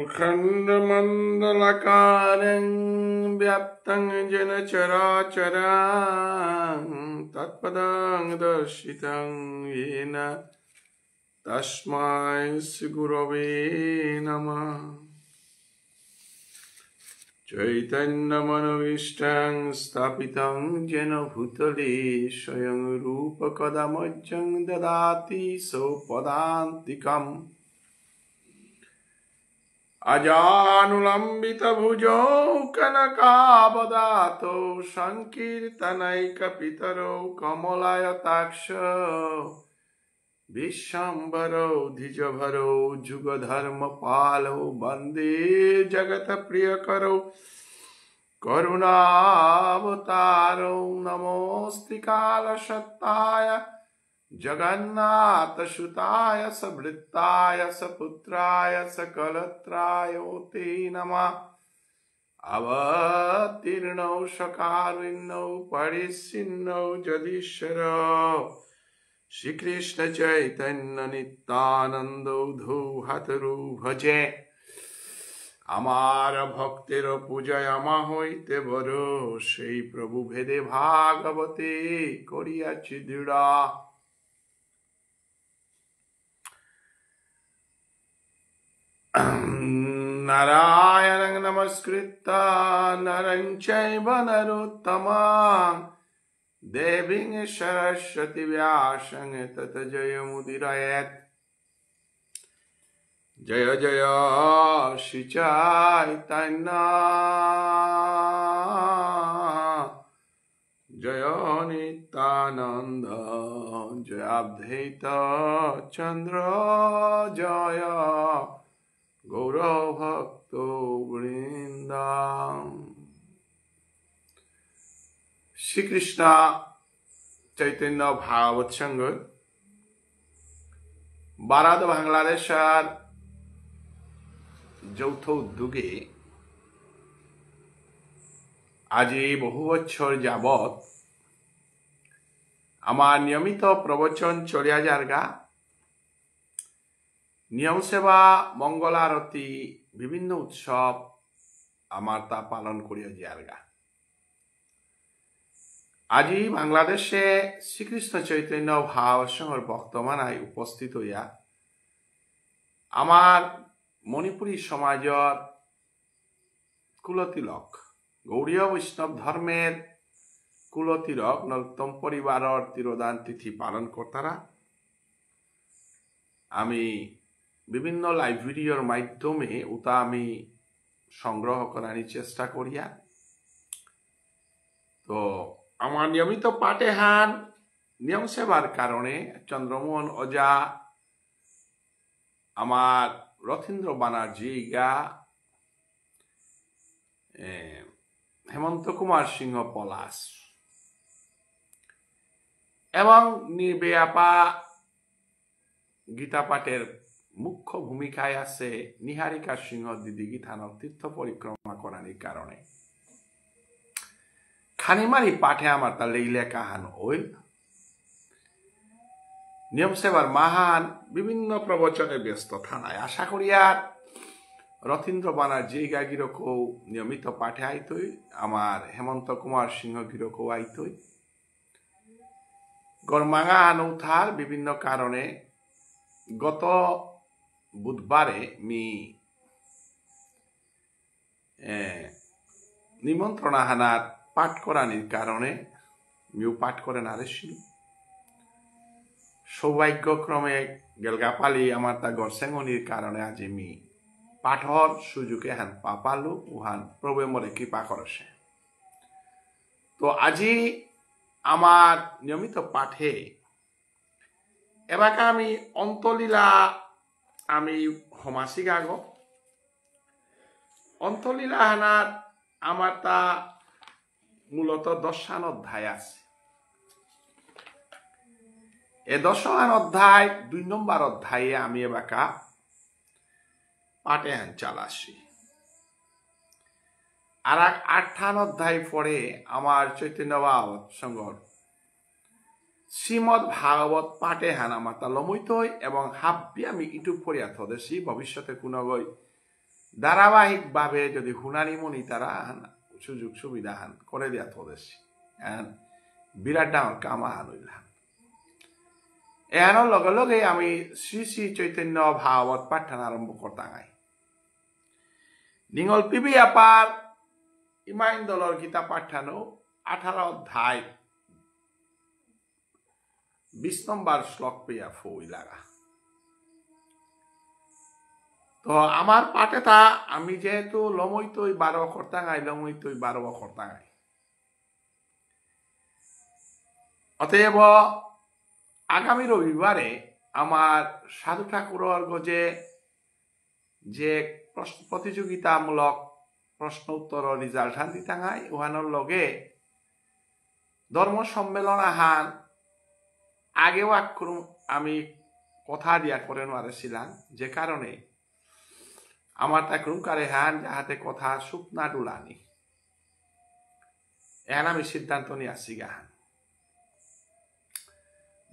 खण्डमण्डलकारं व्याप्तं येन चराचरं तत्पदं दर्शितं येन तस्मै श्रीगुरवे नमः। चैतन्यमनोभीष्टं स्थापितं येन भूतले स्वयं रूपकदा मह्यं ददाति स्वपदान्तिकम्। अजानुलम्बितभुजौ कनकावदातौ संकीर्तनैकपितरौ कमलायताक्षौ विश्वम्भरौ द्विजभरौ जुगधर्मपालौ वन्दे जगत्प्रियकरौ करुणावतारौ। नमोऽस्ति कालसत्ताय जगन्नाथ सुताय सवृत्ताय सपुत्राय सकलत्राय ते नमः। अवतीर्णौ सकारुण्यौ परिच्छिन्नौ जगदीश्वरौ श्रीकृष्ण चैतन्य नित्यानन्दौ धौहातरु भजे। আমার ভক্তের পূজায় আমা হইতে বড় সেই প্রভু ভেদে ভাগবতে করিয়াছি দৃঢ়। নারায়ণং নমস্কৃত্য নরং চৈব নরোত্তমং দেবীং সরস্বতী ব্যাসং তত জয়মুদীরয়েৎ। জয় জয় শ্রী চৈতন্য জয় নিত্যানন্দ জয় অদ্বৈত চন্দ্র জয় গৌরভক্ত বৃন্দ। শ্রীকৃষ্ণ চৈতন্য ভাগবত সংঘ ভারত বাংলাদেশের যৌথ উদ্যোগে আজি বহু বছর যাবৎ আমার নিয়মিত প্রবচন চলিয়া যারগা। নিয়ম সেবা, মঙ্গল আরতি, বিভিন্ন উৎসব আমার তা পালন করিয়া যারগা। আজি বাংলাদেশে শ্রীকৃষ্ণ চৈতন্য ভাগবত সংঘর বর্তমানায় উপস্থিত হইয়া আমার মণিপুরী সমাজের কুলতিলক গৌড়ীয় বৈষ্ণব ধর্মের কুলতিলক নরোত্তম পরিবারের তিরোদান তিথি পালন কর্তারা আমি বিভিন্ন লাইভ ভিডিওর মাধ্যমে ওটা আমি সংগ্রহ করার চেষ্টা করিয়া। তো আমার নিয়মিত পাঠে হান নিয়ম সেবার কারণে চন্দ্রমোহন ওঝা, আমার রথীন্দ্র বানার্জি গা, হেমন্ত কুমার সিংহ পলাশ এবং নির্বেয়াপা গীতা পাঠের মুখ্য ভূমিকায় আছে নিহারিকা সিংহ দিদি গীতানক তীর্থ পরিক্রমা করার কারণে খানিমারি পাঠে আমার তা লেইলে কাহান ওই নিয়ম সেবার মাহান বিভিন্ন প্রবচনে ব্যস্ত থানায়। আশা করি আর রথীন্দ্র বানার্জি গাগিরকও নিয়মিত পাঠে আইতই, আমার হেমন্ত কুমার সিংহ গিরকও আইতই। গরমাঙা আনৌথার বিভিন্ন কারণে গত বুধবারে মি নিমন্ত্রণ হানার পাঠ করানির কারণে মিও পাঠ করে নারেছিল। সৌভাগ্যক্রমে গেলগাপালি আমার তা গরসেঙ্গনির কারণে আজি মি পাঠর সুযোগে হান পাপালু উহান প্রভু মরে কৃপা করছে। তো আজি আমার নিয়মিত পাঠে এবাকে আমি অন্তলীলা আমি হমাসি গাগ। অন্তলীলা হানার আমার তা মূলত 10 অধ্যায় আছে। এ 10 অধ্যায় 2 নম্বর অধ্যায়ে আমি এবাকা পাঠে হান চালাসি। আর 8 অধ্যায় পরে আমার চৈতন্য ভাগবত সংঘর শ্রীমদ ভাগবত পাঠে হানা মাতা লমইতই এবং হাব্বি আমি ইউটিউব করিয়া থদেছি ভবিষ্যতে কোনো গই ধারাবাহিকভাবে যদি হুনানি মনি তারা সুযোগ সুবিধা হান করে দিয়া থদেছি বিরাট ডাঙর কামা হান হইলাম এহানোর লগে লগে আমি শ্রী শ্রী চৈতন্য ভাগবত পাঠান আরম্ভ করতাঙাই নিঙল পিবি আপার ইমাইন দলর গীতা পাঠানো 18 অধ্যায় 20 নম্বর শ্লোক পেয়া ফই লাগা তো আমার পাঠেটা আমি যেহেতু লমইতই 12 করতাঙাই লমইতই 12 করতাঙাই অতএব আগামী রবিবারে আমার সাধু ঠাকুরের গজে যে প্রতিযোগিতামূলক প্রশ্ন উত্তর রিজাল্ট হান দিতাঙাই ওহানোর লগে ধর্ম সম্মেলন আহান আগেও আমি কথা দিয়া করে মারেছিলাম যে কারণে আমার তাকরুম কারে হান যাহাতে কথা শুকনা ডুলানি এখন আমি সিদ্ধান্ত নিয়ে আসি গাহান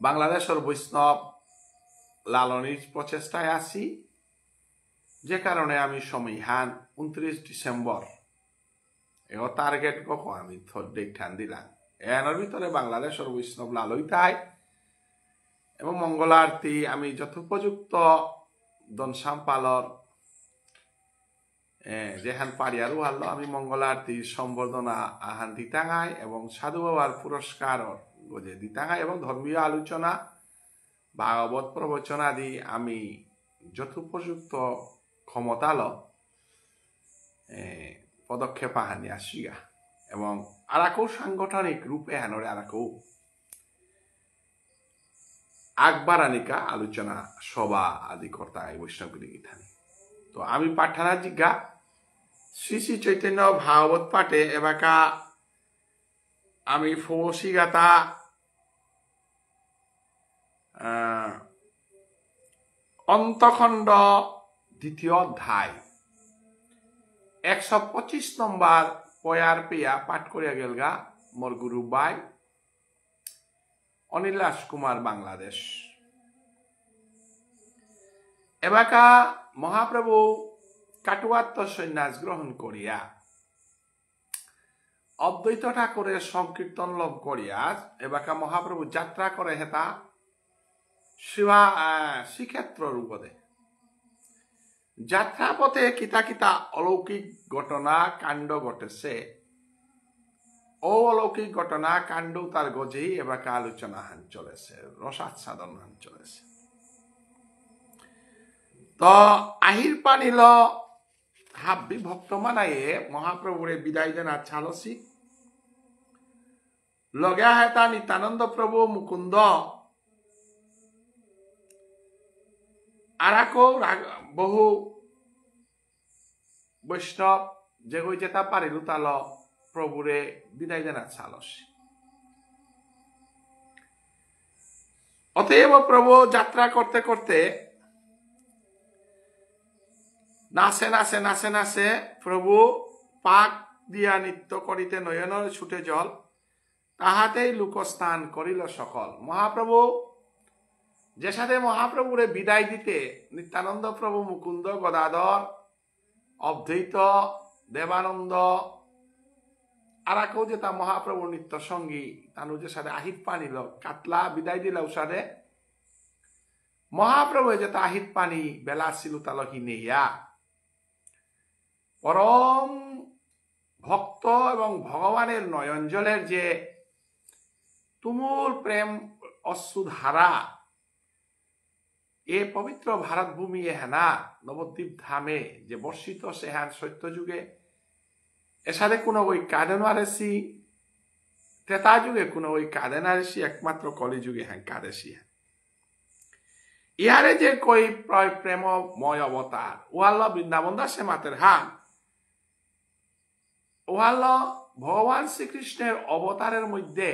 বাংলাদেশের বৈষ্ণব লালনির প্রচেষ্টায় আছি যে কারণে আমি সময় হান 29 ডিসেম্বর এও টার্গেট কখন আমি ডেট ঠান দিলাম এর ভিতরে বাংলাদেশের বৈষ্ণব লালইতাই এবং মঙ্গল আরতি আমি যথোপযুক্ত দনসাম্পালর যেহান পারিয়ারও হারলো আমি মঙ্গল আরতি সম্বর্ধনা আহান দিতাঙাই এবং সাধু বাবার পুরস্কার গজে দিতাঙাই এবং ধর্মীয় আলোচনা ভাগবত প্রবচন আদি আমি যথোপযুক্ত ক্ষমতাল পদক্ষেপ আহানি আসিগা এবং আরাকেও সাংগঠনিক রূপে হানরে আরাকেও আগবারানিকা আলোচনা সভা আদি কর্তা এই বৈষ্ণবগিরি গীতানি তো আমি পাঠানা জিজ্ঞা শ্রী শ্রী চৈতন্য ভাগবত পাঠে এবাকা আমি ফৌসি গাতা অন্তখণ্ড দ্বিতীয় অধ্যায় 125 নম্বর পয়ার পেয়া পাঠ করিয়া গেলগা মোর গুরু বাই অনিলাস কুমার বাংলাদেশ এবাকা মহাপ্রভু কাটুয়াত্ম সন্ন্যাস গ্রহণ করিয়া অদ্বৈত ঠাকুরের সংকীর্তন লাভ করিয়া এবাকা মহাপ্রভু যাত্রা করে হেতা শ্রীক্ষেত্র রূপদে যাত্রা পথে কিতা কিতা অলৌকিক ঘটনা কাণ্ড ঘটেছে ও অলৌকিক ঘটনা কাণ্ড তার গজেই এবাকা আলোচনা হান চলেছে রসাচ্ছাদন হান চলেছে তো আহির পানিল হাব্বি ভক্ত মানাইয়ে মহাপ্রভুরে বিদায় জানা ছালসি লগা হেতা নিত্যানন্দ প্রভু মুকুন্দ আরাকো বহু বৈষ্ণব যে গই যেতা পারিলু তাল প্রভুরে বিদায় জানা ছালসি অতএব প্রভু যাত্রা করতে করতে নাচে নাচে নাচে নাচে প্রভু পাক দিয়া নৃত্য করিতে নয়নের ছুটে জল তাহাতেই লোকস্থান করিল সকল মহাপ্রভু যে সাথে মহাপ্রভুরে বিদায় দিতে নিত্যানন্দ প্রভু মুকুন্দ গদাধর অদ্বৈত দেবানন্দ আরাকেও যেটা মহাপ্রভু নিত্য সঙ্গী তানু যে সাথে আহিত পানিল কাতলা বিদায় দিল সাথে মহাপ্রভু যেটা আহিত পানি বেলা ছিল তালকি নেইয়া পরম ভক্ত এবং ভগবানের নয়নজলের যে তুমুল প্রেম অশ্রুধারা এ পবিত্র ভারত ভূমি হেনা নবদ্বীপ ধামে যে বর্ষিত সেহান সত্য যুগে এর সাথে কোনো ওই কাঁদেনারেসি ত্রেতা যুগে কোনো ওই কাঁদেনারেসি একমাত্র কলিযুগে হ্যাঁ কাঁদেসি ইহারে যে কই প্রেমময় অবতার ওয়াল বৃন্দাবন দাসে মাতের হান ওয়াল ভগবান শ্রীকৃষ্ণের অবতারের মধ্যে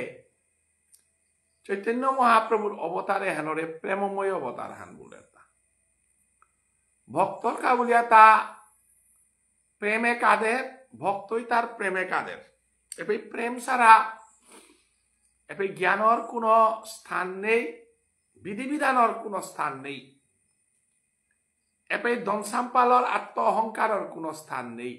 চৈতন্য মহাপ্রভুর অবতারে হেনরে প্রেমময় অবতার হান বলে ভক্তর কাবুলিয়া তা প্রেমে কাদের ভক্তই তার প্রেমে কাদের এই প্রেম ছাড়া এপে জ্ঞানৰ কোনো স্থান নেই, বিধিবিধানৰ কোনো স্থান নেই, এপে ধন সম্পদৰ আত্ম অহংকাৰৰ কোনো স্থান নেই।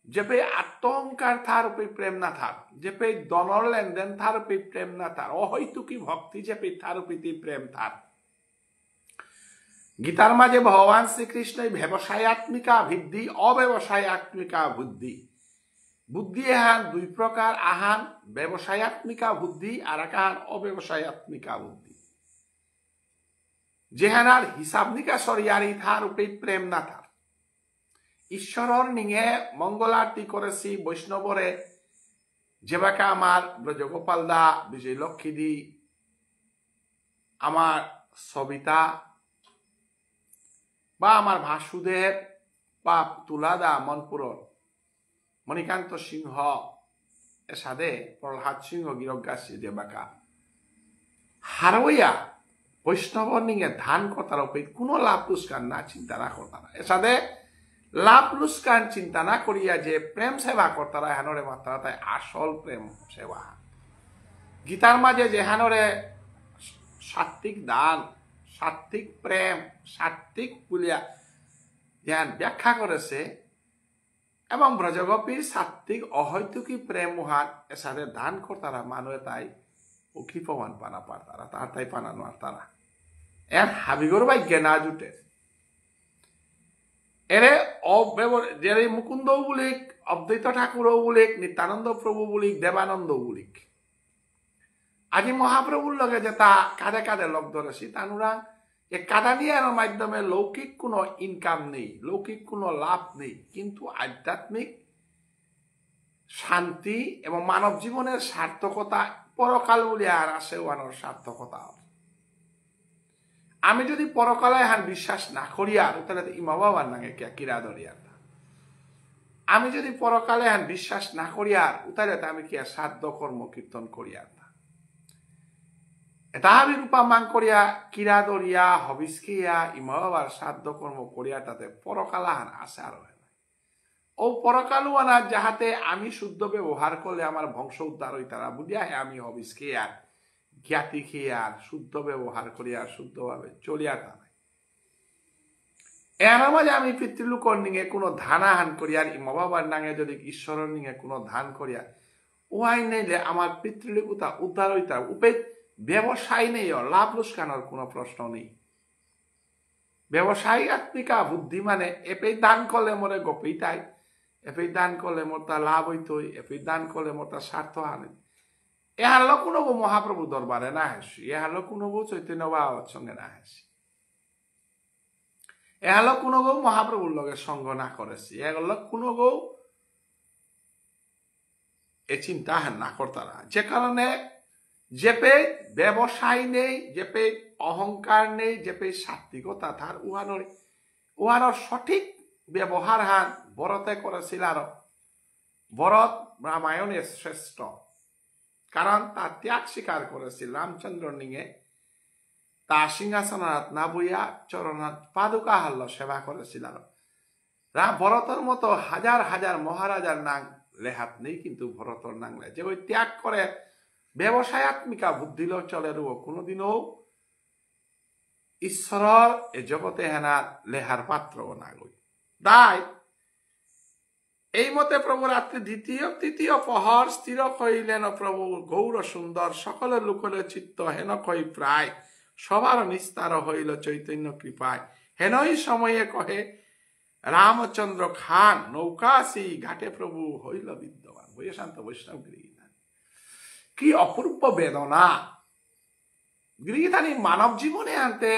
যেপে আত্ম অহংকার থার উপরে প্রেম না থার, যেপে ধনের লেনদেন থার উপরে প্রেম না থার, অহৈতুকী ভক্তি যেপে থার উপরে প্রেম থার। গীতার মাঝে ভগবান শ্রীকৃষ্ণ ব্যবসায়াত্মিকা বুদ্ধি, অব্যবসায়াত্মিকা বুদ্ধি, বুদ্ধি এহান দুই প্রকার, আহান ব্যবসায়াত্মিকা বুদ্ধি আর আহান অব্যবসায়াত্মিকা বুদ্ধি। যেহানার হিসাব নিকাশ ইয়ারি থার উপরে প্রেম না থার। ঈশ্বরের নিঙে মঙ্গল আরতি করেছি বৈষ্ণবরে, যেবাকা আমার ব্রজগোপাল দা, বিজয় লক্ষ্মী দি, আমার সবিতা বা আমার ভাসুদেব বা তুলাদা মনপুরর মণিকান্ত সিংহ এসাদে প্রহ্লাদ সিংহ গিরজ্ঞাসী দেবাকা হারওয়া বৈষ্ণবর নিঙে ধান কথার উপরে কোনো লাভ লুস্কান না চিন্তা না করতারা, এসাদে লাভ লুস্কান চিন্তা না করিয়া যে প্রেম সেবা করতারা হেনরে মাত্রা তাই আসল প্রেম সেবা। গীতার মাঝে যে হেনরে সাত্বিক দান, সাত্বিক প্রেম, সাত্বিক বলিয়া জ্ঞান ব্যাখ্যা করেছে এবং ব্রজগোপীর সাত্বিক অহৈতুকী প্রেম মহান এসাদে দান করতারা মানুষে তাই উকি প্রমাণ পানা পারতারা, তার তাই পানা নোয়ার তারা এর হাবিগর ভাগ্যে না জুটে। এরে যে মুকুন্দও বলিক, অদ্বৈত ঠাকুরও বলিক, নিত্যানন্দ প্রভু বলিক, দেবানন্দ বলিক, আজি মহাপ্রভুর লগে যে তা কাঁধে কাঁধে লগ ধরেছি তানুরা এ কাদা নিয়ার মাধ্যমে লৌকিক কোনো ইনকাম নেই, লৌকিক কোনো লাভ নেই, কিন্তু আধ্যাত্মিক শান্তি এবং মানব জীবনের সার্থকতা পরকাল বলে আর আসে ওয়ানোর সার্থকতা। আমি যদি পরকালে হান বিশ্বাস না করি আর তাহলে তো ইমা বাবার নাগে কিরা ধরিয়ার, আমি যদি পরকালে হান বিশ্বাস না করি আর তাহলে আমি কি আর সাধ্য কর্ম কীর্তন করি আর না, এটা আমি রূপা মান করিয়া কিরা দরিয়া হবিষ্কিয়া ইমা বাবার সাধ্য কর্ম করিয়া তাতে পরকালা হান আসে আর হয় না। ও পরকালু আনা যাহাতে আমি শুদ্ধ ব্যবহার করলে আমার বংশ উদ্ধার হই তারা বুঝিয়া আমি হবিষ্কিয়া জ্ঞাতি খেয়ে আর শুদ্ধ ব্যবহার করি আর শুদ্ধভাবে চলিয়া তা নাই। এর মাঝে আমি পিতৃলোকর নিঙে কোনো ধানাহান করি আর ইমা বাবার নাঙে যদি ঈশ্বরের নিঙে কোনো ধান করিয়া ওয়াই নেইলে আমার পিতৃলোকতা উদ্ধার হইতা উপে ব্যবসায় নেই, লাভ লুস্কানোর কোনো প্রশ্ন নেই। ব্যবসায়ী আত্মিকা বুদ্ধি মানে এপে দান করলে মোরে গোপেই তাই, এপে দান করলে মোর তা লাভ হইতই, এপে দান করলে মোর তা স্বার্থ হানে। এহালো কোনো মহাপ্রভু দরবারে না হাসি, এহালো কোনো চৈতন্য বাবার সঙ্গে না হাসি, এহালো কোনো মহাপ্রভুর লগে সঙ্গ না করেছি, এগুলো কোনো এ চিন্তা না করতারা। যে কারণে যেপে ব্যবসায় নেই, যেপে অহংকার নেই, যেপে সাত্বিকতা তার উহানোর সঠিক ব্যবহার হান ভরতে করেছিল। আর ভরত রামায়ণের শ্রেষ্ঠ, কারণ তার ত্যাগ স্বীকার করেছিল রামচন্দ্র নিঙে, তা সিংহাসনাথ না বইয়া চরণাথ পাদুকা হাল্ল সেবা করেছিল। ভরতর মতো হাজার হাজার মহারাজার নাম লেহাত নেই, কিন্তু ভরতর নাম লে যে ওই ত্যাগ করে ব্যবসায়াত্মিকা বুদ্ধি লো চলে রুব কোনোদিনও ঈশ্বরের এ জগতে হেনার লেহার পাত্র না গই। তাই এই মতে প্রভু রাত্রি তৃতীয় প্রহর স্থির কইলেন প্রভু গৌর সুন্দর, সকলের লোকলে চিত্ত হেন কই প্রায়, সবার নিস্তার হইল চৈতন্য কৃপায়। হেনই সময়ে কহে রামচন্দ্র খান, নৌকাসি ঘাটে প্রভু হইল বিদ্যমান। বৈশান্ত বৈষ্ণব গৃহীধানী, কি অপূর্ব বেদনা! গৃহীধানী মানব জীবনে আনতে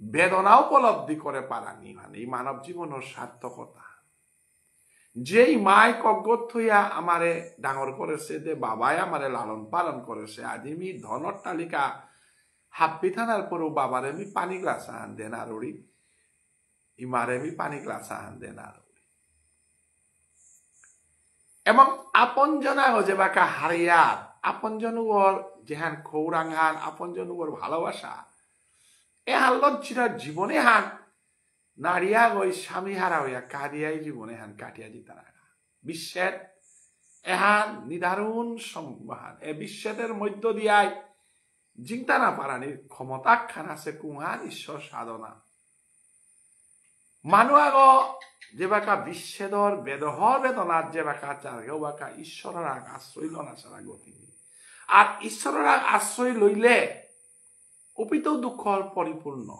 বেদনা উপলব্ধি করে পারানি, মানে এই মানব জীবনের সার্থকতা। যেই মায় কগত হইয়া আমারে ডাঙর করেছে, যে বাবাই আমারে লালন পালন করেছে, আজ আমি ধনের তালিকা হাপ্পি থানার পরেও বাবারে আমি পানি গ্লাস আহান দেন আরড়ি, ইমারে আমি পানি গ্লাস আহান দেন আরড়ি। এবং আপন জনা যে বাকা হারিয়ার আপন জনুবর যেহান খৌরাঙ্গান আপন জনুবর ভালোবাসা এ হান লজ্জিরার জীবনে হান নারিয়া ওই স্বামী হারা হইয়া কাঁদিয়াই জীবনে হান কাটিয়া দিতারা। বিশ্বের এহান নিদারুণ সম্বাহান এ বিশ্বের মধ্য দিয়াই জিংতা না পারানির ক্ষমতা খান আছে কুহার ঈশ্বর সাধনা মানুহ আগ যেবাকা বিশ্বেদর বেদহর বেদনার যেবাকা চারগেও বাকা ঈশ্বরের আগ আশ্রয় লনা ছাড়া গতি আর ঈশ্বরের আগ আশ্রয় লইলে অপিত দুঃখর পরিপূর্ণ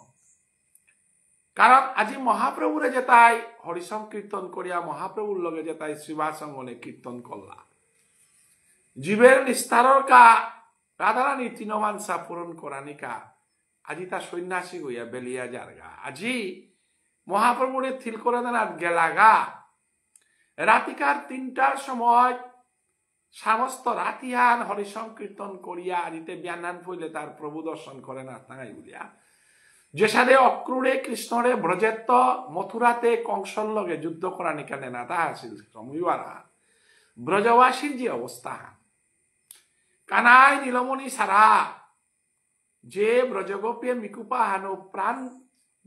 কারণ আজি মহাপ্রভুরে যেতাই হরিসংকীর্তন করিয়া মহাপ্রভুর লগে যেতাই শ্রীবাসঙ্গনে কীর্তন করলা জীবের নিস্তারর কা রাধারানী তৃণমানসা পূরণ করানিকা আজি তা সন্ন্যাসী হইয়া বেলিয়া যারগা আজি মহাপ্রভুরে থিল করে দেন আর গেলাগা রাতিকার 3টার সময় সমস্ত রাতিহান হরিসংকীর্তন করিয়া আদিতে বিয়ানান ফইলে তার প্রভু দর্শন করে না তাই বলিয়া যে সাথে অক্রুরে কৃষ্ণরে ব্রজেত্ত মথুরাতে কংসর লগে যুদ্ধ করা নিকালে না তা আসিল সমীবারা ব্রজবাসীর যে অবস্থা কানাই নীলমণি সারা যে ব্রজগোপী মিকুপা হানো প্রাণ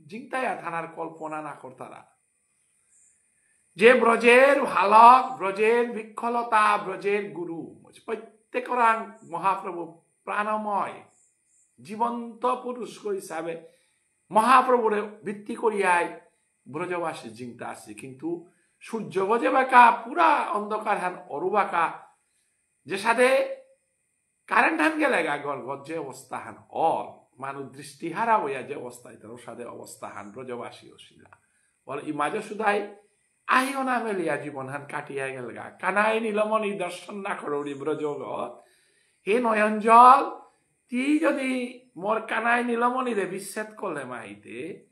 জিংতায়া থানার কল্পনা না করতারা যে ব্রজের ভালক ব্রজের বিক্ষলতা ব্রজের গুরু প্রত্যেকর মহাপ্রভু প্রাণময় জীবন্ত পুরুষ হিসাবে মহাপ্রভুরে ভিত্তি করিয়াই ব্রজবাসী জিংতা আছে কিন্তু সূর্য গজে বাঁকা পুরা অন্ধকার হান অরুবাকা যে সাথে কারেন্ট হান গেলে গর যে অবস্থা হান অল মানুষ দৃষ্টিহারা হইয়া যে অবস্থা তার সাথে অবস্থা হান ব্রজবাসী অশিলা বল ই মাঝে শুধাই আহিও না মেলিয়া জীবন হান কাটিয়া গেল গা কানাই নীলমণি দর্শন না করৌরি ব্রজগত হে নয়নজল তি যদি মোর কানাই নীলমণিরে বিচ্ছেদ করলে মাইতে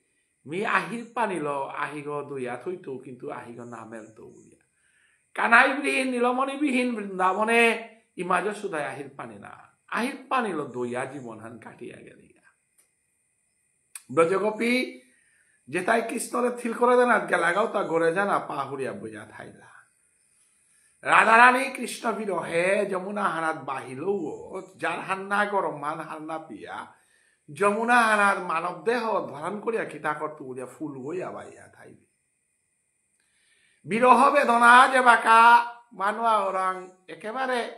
মি আহির পানিল আহিগ দুইয়া থইতো কিন্তু আহিগ নামেল তো বুলিয়া কানাই বিহীন নীলমণি বিহীন বৃন্দাবনে ইমাজ সুদাই আহির পানি না আহির পানিল দইয়া জীবন হান কাটিয়া গেলিয়া ব্রজগোপী যেতাই কৃষ্ণরে থিল করে দেন আজকে লাগাও তা গড়ে জানা পাহুরিয়া বইয়া থাইলা রাধারানী কৃষ্ণ বিরহে যমুনা হানাত বাহিল যার হান্না গরম মান হান্না পিয়া যমুনা হানার মানব দেহ ধারণ করিয়া খিতা করতে বলিয়া ফুল হইয়া বাইয়া থাইবে বিরহ বেদনা যে বাঁকা মানুয়া ওরাং একেবারে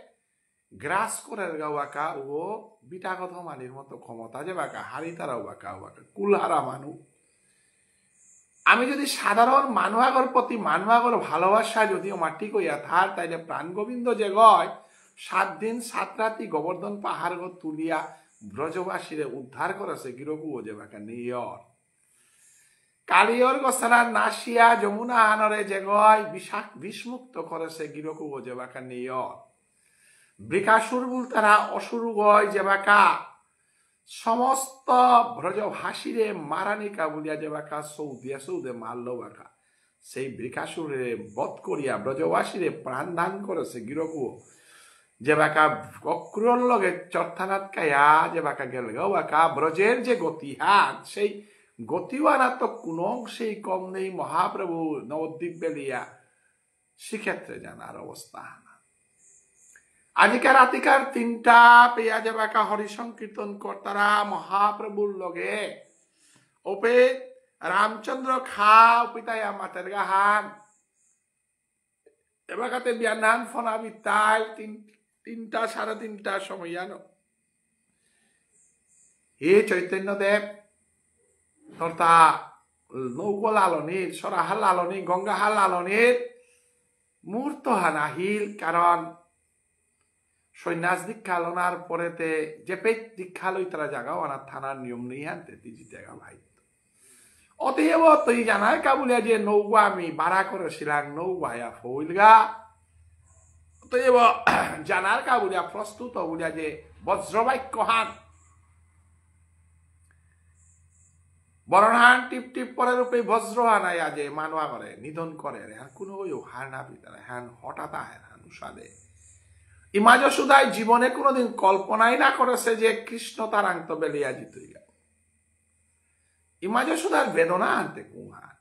গ্রাস করে গাওয়াকা ও বিটাগত মানির মতো ক্ষমতা যে বাঁকা হারি তারাও বাঁকা বাঁকা কুলহারা মানু আমি যদি সাধারণ মানুয়াগর প্রতি মানুয়াগর ভালোবাসা যদিও মাটি কইয়া থার তাইলে প্রাণ গোবিন্দ যে গয় 7 দিন 7 রাতি গোবর্ধন পাহাড় তুলিয়া ব্রজবাসীরে উদ্ধার করেছে গিরকু যে বাঁকা নিয়র কালিয়র গোসালার নাসিয়া যমুনা আনরে যে গয় বিষমুক্ত করেছে গিরকু যে বাঁকা নিয়র বৃকাসুর বুল তারা অসুর গয় যে বাঁকা সমস্ত ব্রজভাষীরে মারানিকা বলিয়া যে বাঁকা সৌদে মারল বাঁকা সেই বৃকাসুরে বধ করিয়া ব্রজবাসীরে প্রাণ দান করেছে গিরকু যে বাঁকা অক্রুর লগে চর্থানাত কায়া যে বাঁকা গেল বাঁকা ব্রজের যে গতিহান সেই গতিওয়ানা তো কোন অংশেই কম নেই মহাপ্রভু নবদ্বীপ বেলিয়া সেক্ষেত্রে জানার অবস্থা আজিকার রাতিকার 3টা পেয়া যে বাঁকা হরিসংকীর্তন কর্তারা মহাপ্রভুর লগে ওপে রামচন্দ্র খা পিতায়া মাতের গাহান এবাকাতে বিয়ানান ফনা বিতাই 3টা 3:30 সময় জানো হে চৈতন্যদেব তর্তা নৌকো লালনির সরাহাল লালনি গঙ্গাহাল লালনির মুহূর্ত হান আহিল কারণ সন্ন্যাস দীক্ষা লনার পরেতে যে পেট দীক্ষা লই তারা জাগাও আনার থানার নিয়ম নেই আনতে তিজি জায়গা ভাই অতএব তুই জানাই কাবুলিয়া যে নৌকা আমি ভাড়া করেছিলাম নৌকায়া ফইলগা অতএব জানার কাবুলিয়া প্রস্তুত বলিয়া যে বজ্রবাক্য হান বরণহান টিপ টিপ পরে রূপে বজ্র হানাইয়া যে মানুয়া করে নিধন করে হ্যাঁ কোনো হার না পিতারা হ্যাঁ হঠাৎ আহে হান উষাদে ইমাজ সুদাই জীবনে কোনোদিন কল্পনাই না করেছে যে কৃষ্ণ তার আংত বেলিয়া জিতই গেল ইমাজ সুদার বেদনা আনতে কুহান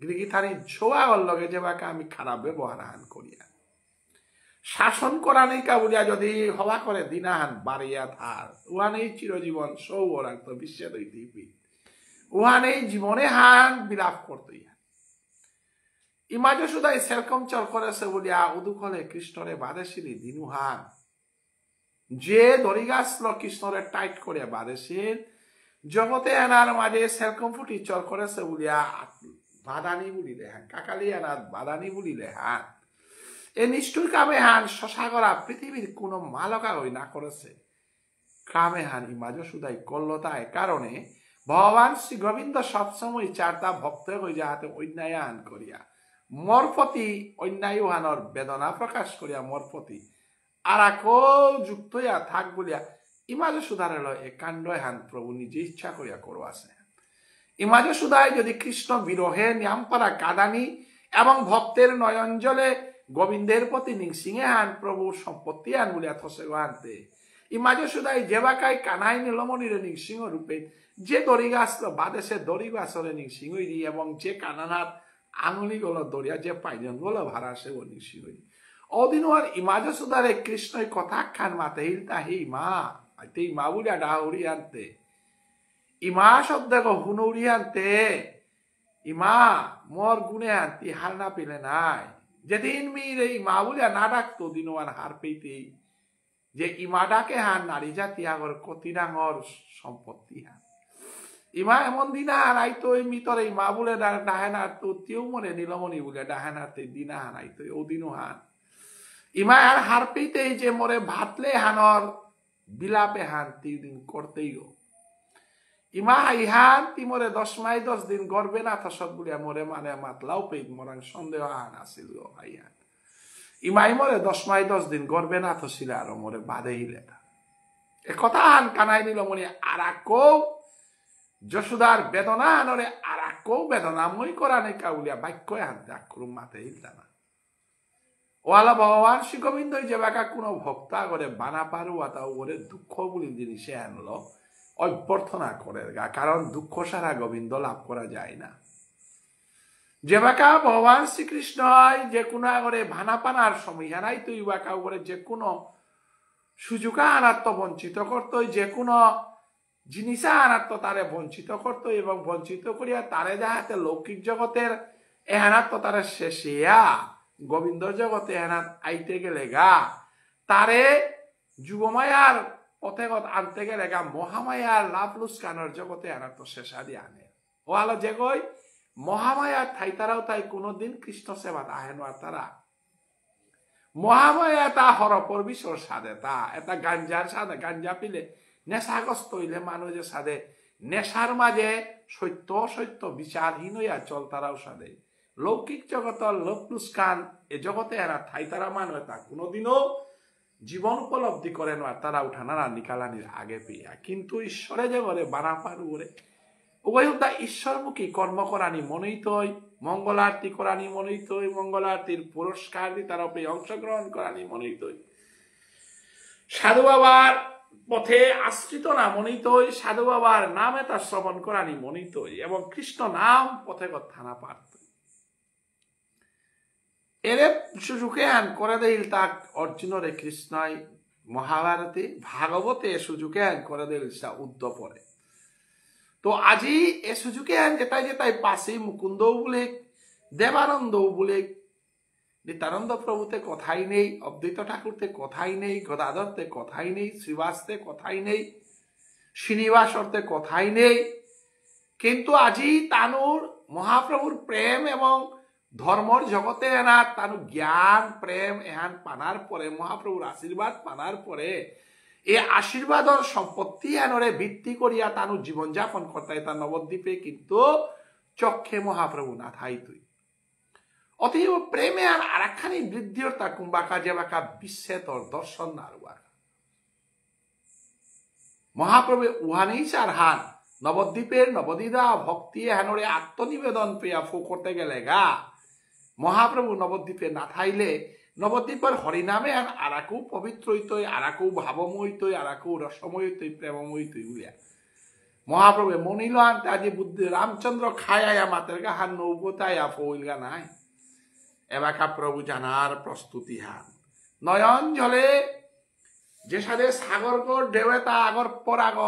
গিরিগিথানি ছোয়া লগে যে বাকে আমি খারাপ ব্যবহার হান করিয়া শাসন করা নেই কাবুলিয়া যদি হওয়া করে দিনাহান বাড়িয়া থার উহানেই চিরজীবন সৌ রাখত বিশ্বের উহানেই জীবনে হান বিলাপ করতই ইমাজে সুদাই সেরকম চল করেছে বলিয়া উদুকলে কৃষ্ণরে বাদেশিলি দিনুহান যে দরিগাছল কৃষ্ণরে টাইট করে বাদেশিল জগতে এনার মাঝে সেরকম ফুটি চল করেছে বলিয়া বাদানি বলি লেহান কাকালি এনার বাদানি বলি লেহান এ নিষ্ঠুর কামে হান শশাগরা পৃথিবীর কোনো মালকা হই না করেছে কামে হান ইমাজে সুদাই কল্লতায় কারণে ভগবান শ্রী গোবিন্দ সবসময় চারটা ভক্ত হয়ে যাহাতে অন্যায় হান করিয়া মোর প্রতি অন্যায় হানর বেদনা প্রকাশ করিয়া মোর প্রতি আর যুক্ত হইয়া থাক বলিয়া ইমাজে সুধারে লয় এ কাণ্ড হান প্রভু নিজে ইচ্ছা করিয়া করো আছে ইমাজে সুধায় যদি কৃষ্ণ বিরহে নিয়ামপাড়া কাদানি এবং ভক্তের নয়ঞ্জলে গোবিন্দের প্রতি নিংসিংহে হান প্রভুর সম্পত্তি হান বলিয়া থসে আনতে ইমাজে সুধাই যেবাকাই কানাই নীলমণিরে নিংসিংহ রূপে যে দড়িগাছ বাদেশে দড়িগাছরে নিংসিংহ এবং যে কানানার আঙুলি গুলো দরিয়া যে পাইজন গুলো ভাড়া সে ও নিংসিংহ অদিন আর ইমাজে সুধারে কৃষ্ণই কথা খান মাতে হিলতা হি মা আইতে মা বুলিয়া ডাহুরি আনতে ইমা শব্দ হুনুরি আনতে ইমা মোর গুণে আনতি হার না পেলে নাই যেদিন মিরে ইমা বুলিয়া না ডাকতো দিনওয়ান হার পেইতে যে ইমা ডাকে হান নারী জাতি আগর কতি ডাঙর সম্পত্তি হান ইমা এমন দিনা হানাইতো মিতরে ইমা বলে ডাহে না তো তেও মনে নীলমণি বলে ডাহে না দিনা হানাইতো ও দিনও হান ইমা আর হার পেইতে যে মোরে ভাতলে হানর বিলাপে হান 3 দিন করতেইও ইমা ইহান তিমরে 10 মাই 10 দিন গর্বে না থসত বলিয়া মোরে মানে মাতলাও পেই মরাং সন্দেহ হান আসিল হাইহান ইমাই মোরে 10 মাই 10 দিন গর্বে না থসিল আর মোরে বাধে হিলে এ কথা হান কানাই নীলমণি আরাকো যশোদার বেদনা হানরে আরাকো বেদনাময় করা নেই কাউলিয়া বাক্য হানতে আক্রম মাতে হিলতা না ওয়ালা ভগবান শ্রী গোবিন্দ যে বাকা কোনো ভক্তা করে বানা পারুয়া তা ওরে দুঃখ বলি জিনিসে আনলো অভ্যর্থনা করে গা কারণ দুঃখ সারা গোবিন্দ লাভ করা যায় না যে বাকা ভগবান শ্রীকৃষ্ণ যে কোনো করে ভানা পানার সময় হানাই তুই বাকা করে যে কোনো সুযোগা আনাত্ম বঞ্চিত করতো যে কোনো জিনিসা আনাত্ম তারে বঞ্চিত করতো এবং বঞ্চিত করিয়া তারে যাহাতে লৌকিক জগতের এহানাত্ম তারে শেষিয়া গোবিন্দ জগতে এহানাত আইতে গেলে গা তারে যুগমায়ার পথেগত আনতে গেলে গা মহামায়ার লাভ লুস্কানোর জগতে এহানাত্ম শেষাদি আনে ও আলো যে কই মহামায়ার ঠাই তারাও তাই কোনোদিন কৃষ্ণ সেবাত আহেন আর তারা মহামায়া তা হরপর বিশ্বর সাধে তা এটা গাঞ্জার সাধে গাঞ্জা পিলে নেশাগ্রস্ত হইলে মানুষ যে সাধে নেশার মাঝে সত্য সত্য বিচারহীন হইয়া চল তারাও সাধে লৌকিক জগতর লোকলুস্কান এ জগতে এরা ঠাই তারা মানুষ তা কোনোদিনও জীবন উপলব্ধি করে না তারা উঠানারা নিকালানির আগে পেয়া কিন্তু ঈশ্বরে যে বলে বানা পারু বলে উভয়তা ঈশ্বরমুখী কর্ম করানি মনেই তৈ মঙ্গল আরতি করানি মনেই তৈ মঙ্গল আরতির পুরস্কার দিয়ে তারা অংশগ্রহণ করানি মনেই তৈ সাধু বাবার পথে আশ্রিত না মনেই তৈ সাধু বাবার নামে তার শ্রবণ করানি মনেই তৈ এবং কৃষ্ণ নাম পথে থানা পারত এরে সুযোগে আন করে দিল তাক অর্জুনরে কৃষ্ণই মহাভারতে ভাগবতে সুযোগে আন করে দিল উদ্ধ পরে তো আজি এ সুযোগে আন যেটাই যেটাই পাশে মুকুন্দ বলে দেবানন্দ বলে নিত্যানন্দ প্রভুতে কথাই নেই অদ্বৈত ঠাকুরতে কথাই নেই গদাধরতে কথাই নেই শ্রীবাসতে কথাই নেই শ্রীনিবাসরতে কথাই নেই কিন্তু আজি তানুর মহাপ্রভুর প্রেম এবং ধর্মর জগতে এনা তানু জ্ঞান প্রেম এহান পানার পরে মহাপ্রভুর আশীর্বাদ পানার পরে এই আশীর্বাদর সম্পত্তি এনরে ভিত্তি করিয়া তানু জীবনযাপন করতে তার নবদ্বীপে কিন্তু চক্ষে মহাপ্রভু না থাই তুই অতএব প্রেমে আর একখানি বৃদ্ধির তা কুম্বাকা যে বাকা বিশ্বে তোর দর্শন না মহাপ্রভু উহানেই চার হান নবদ্বীপের নবদিদা ভক্তি হেনরে আত্মনিবেদন পেয়া ফো করতে গেলে গা মহাপ্রভু নবদ্বীপে না থাইলে নবদ্বীপের হরিনামে আর একও পবিত্র হইতই আর একও ভাবময় হইতই আর একও রসময় হইতই প্রেমময় হইতই বলিয়া মহাপ্রভু মনিল আনতে আজি বুদ্ধি রামচন্দ্র খায়া মাতের গা হান নৌগতায়া ফইল গা নাই এবাকা প্রভু জানার প্রস্তুতি হান নয়ন জলে যে সাথে সাগরগর ঢেউয়ে তা আগর পরাগ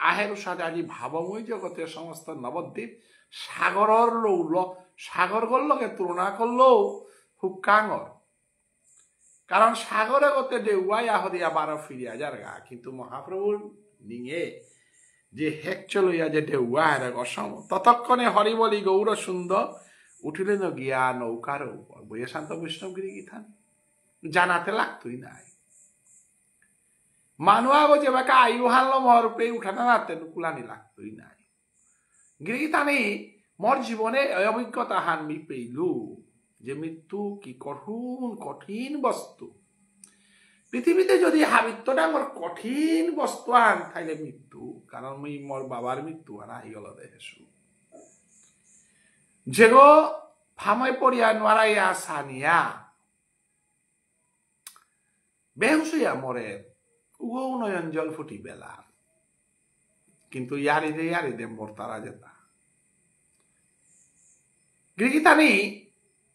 আহের সাথে আজি ভাবময় জগতের সমস্ত নবদ্বীপ সাগরের লৌল সাগরগুলোর লগে তুলনা করলেও খুব কাঙর, কারণ সাগরে গতে দেউয়াই আহদিয়া 12 ফিরিয়া যারগা, কিন্তু মহাপ্রভুর নিয়ে যে হেক চলইয়া যে ঢেউয়া হেরে অসম ততক্ষণে হরিবলি গৌর সুন্দর উঠিলেন গিয়া নৌকার উপর। বইয়ে শান্ত বৈষ্ণবগিরি গীতান জানাতে লাগতোই নাই। মানুয়াগো যে বাকা আয়ু হানলো মর উপরে উঠানা রাতে নুকুলানি লাগতোই নাই। গিরিগীতানি মোর জীবনে অভিজ্ঞতা হানমি পেইলু যে মৃত্যু কি কঠিন বস্তু। পৃথিবীতে যদি হাবিত্যটা আমার কঠিন বস্তু আন তাইলে মৃত্যু, কারণ মুই মোর বাবার মৃত্যু আনা আহি গল দেহেছু যেগো ফাময় পড়িয়া নোয়ারাইয়া সানিয়া বেহুসইয়া মরে উগো নয়ন জল ফুটি বেলা, কিন্তু ইয়ারি দে মোর তারা যেতা। গিরিগীতানি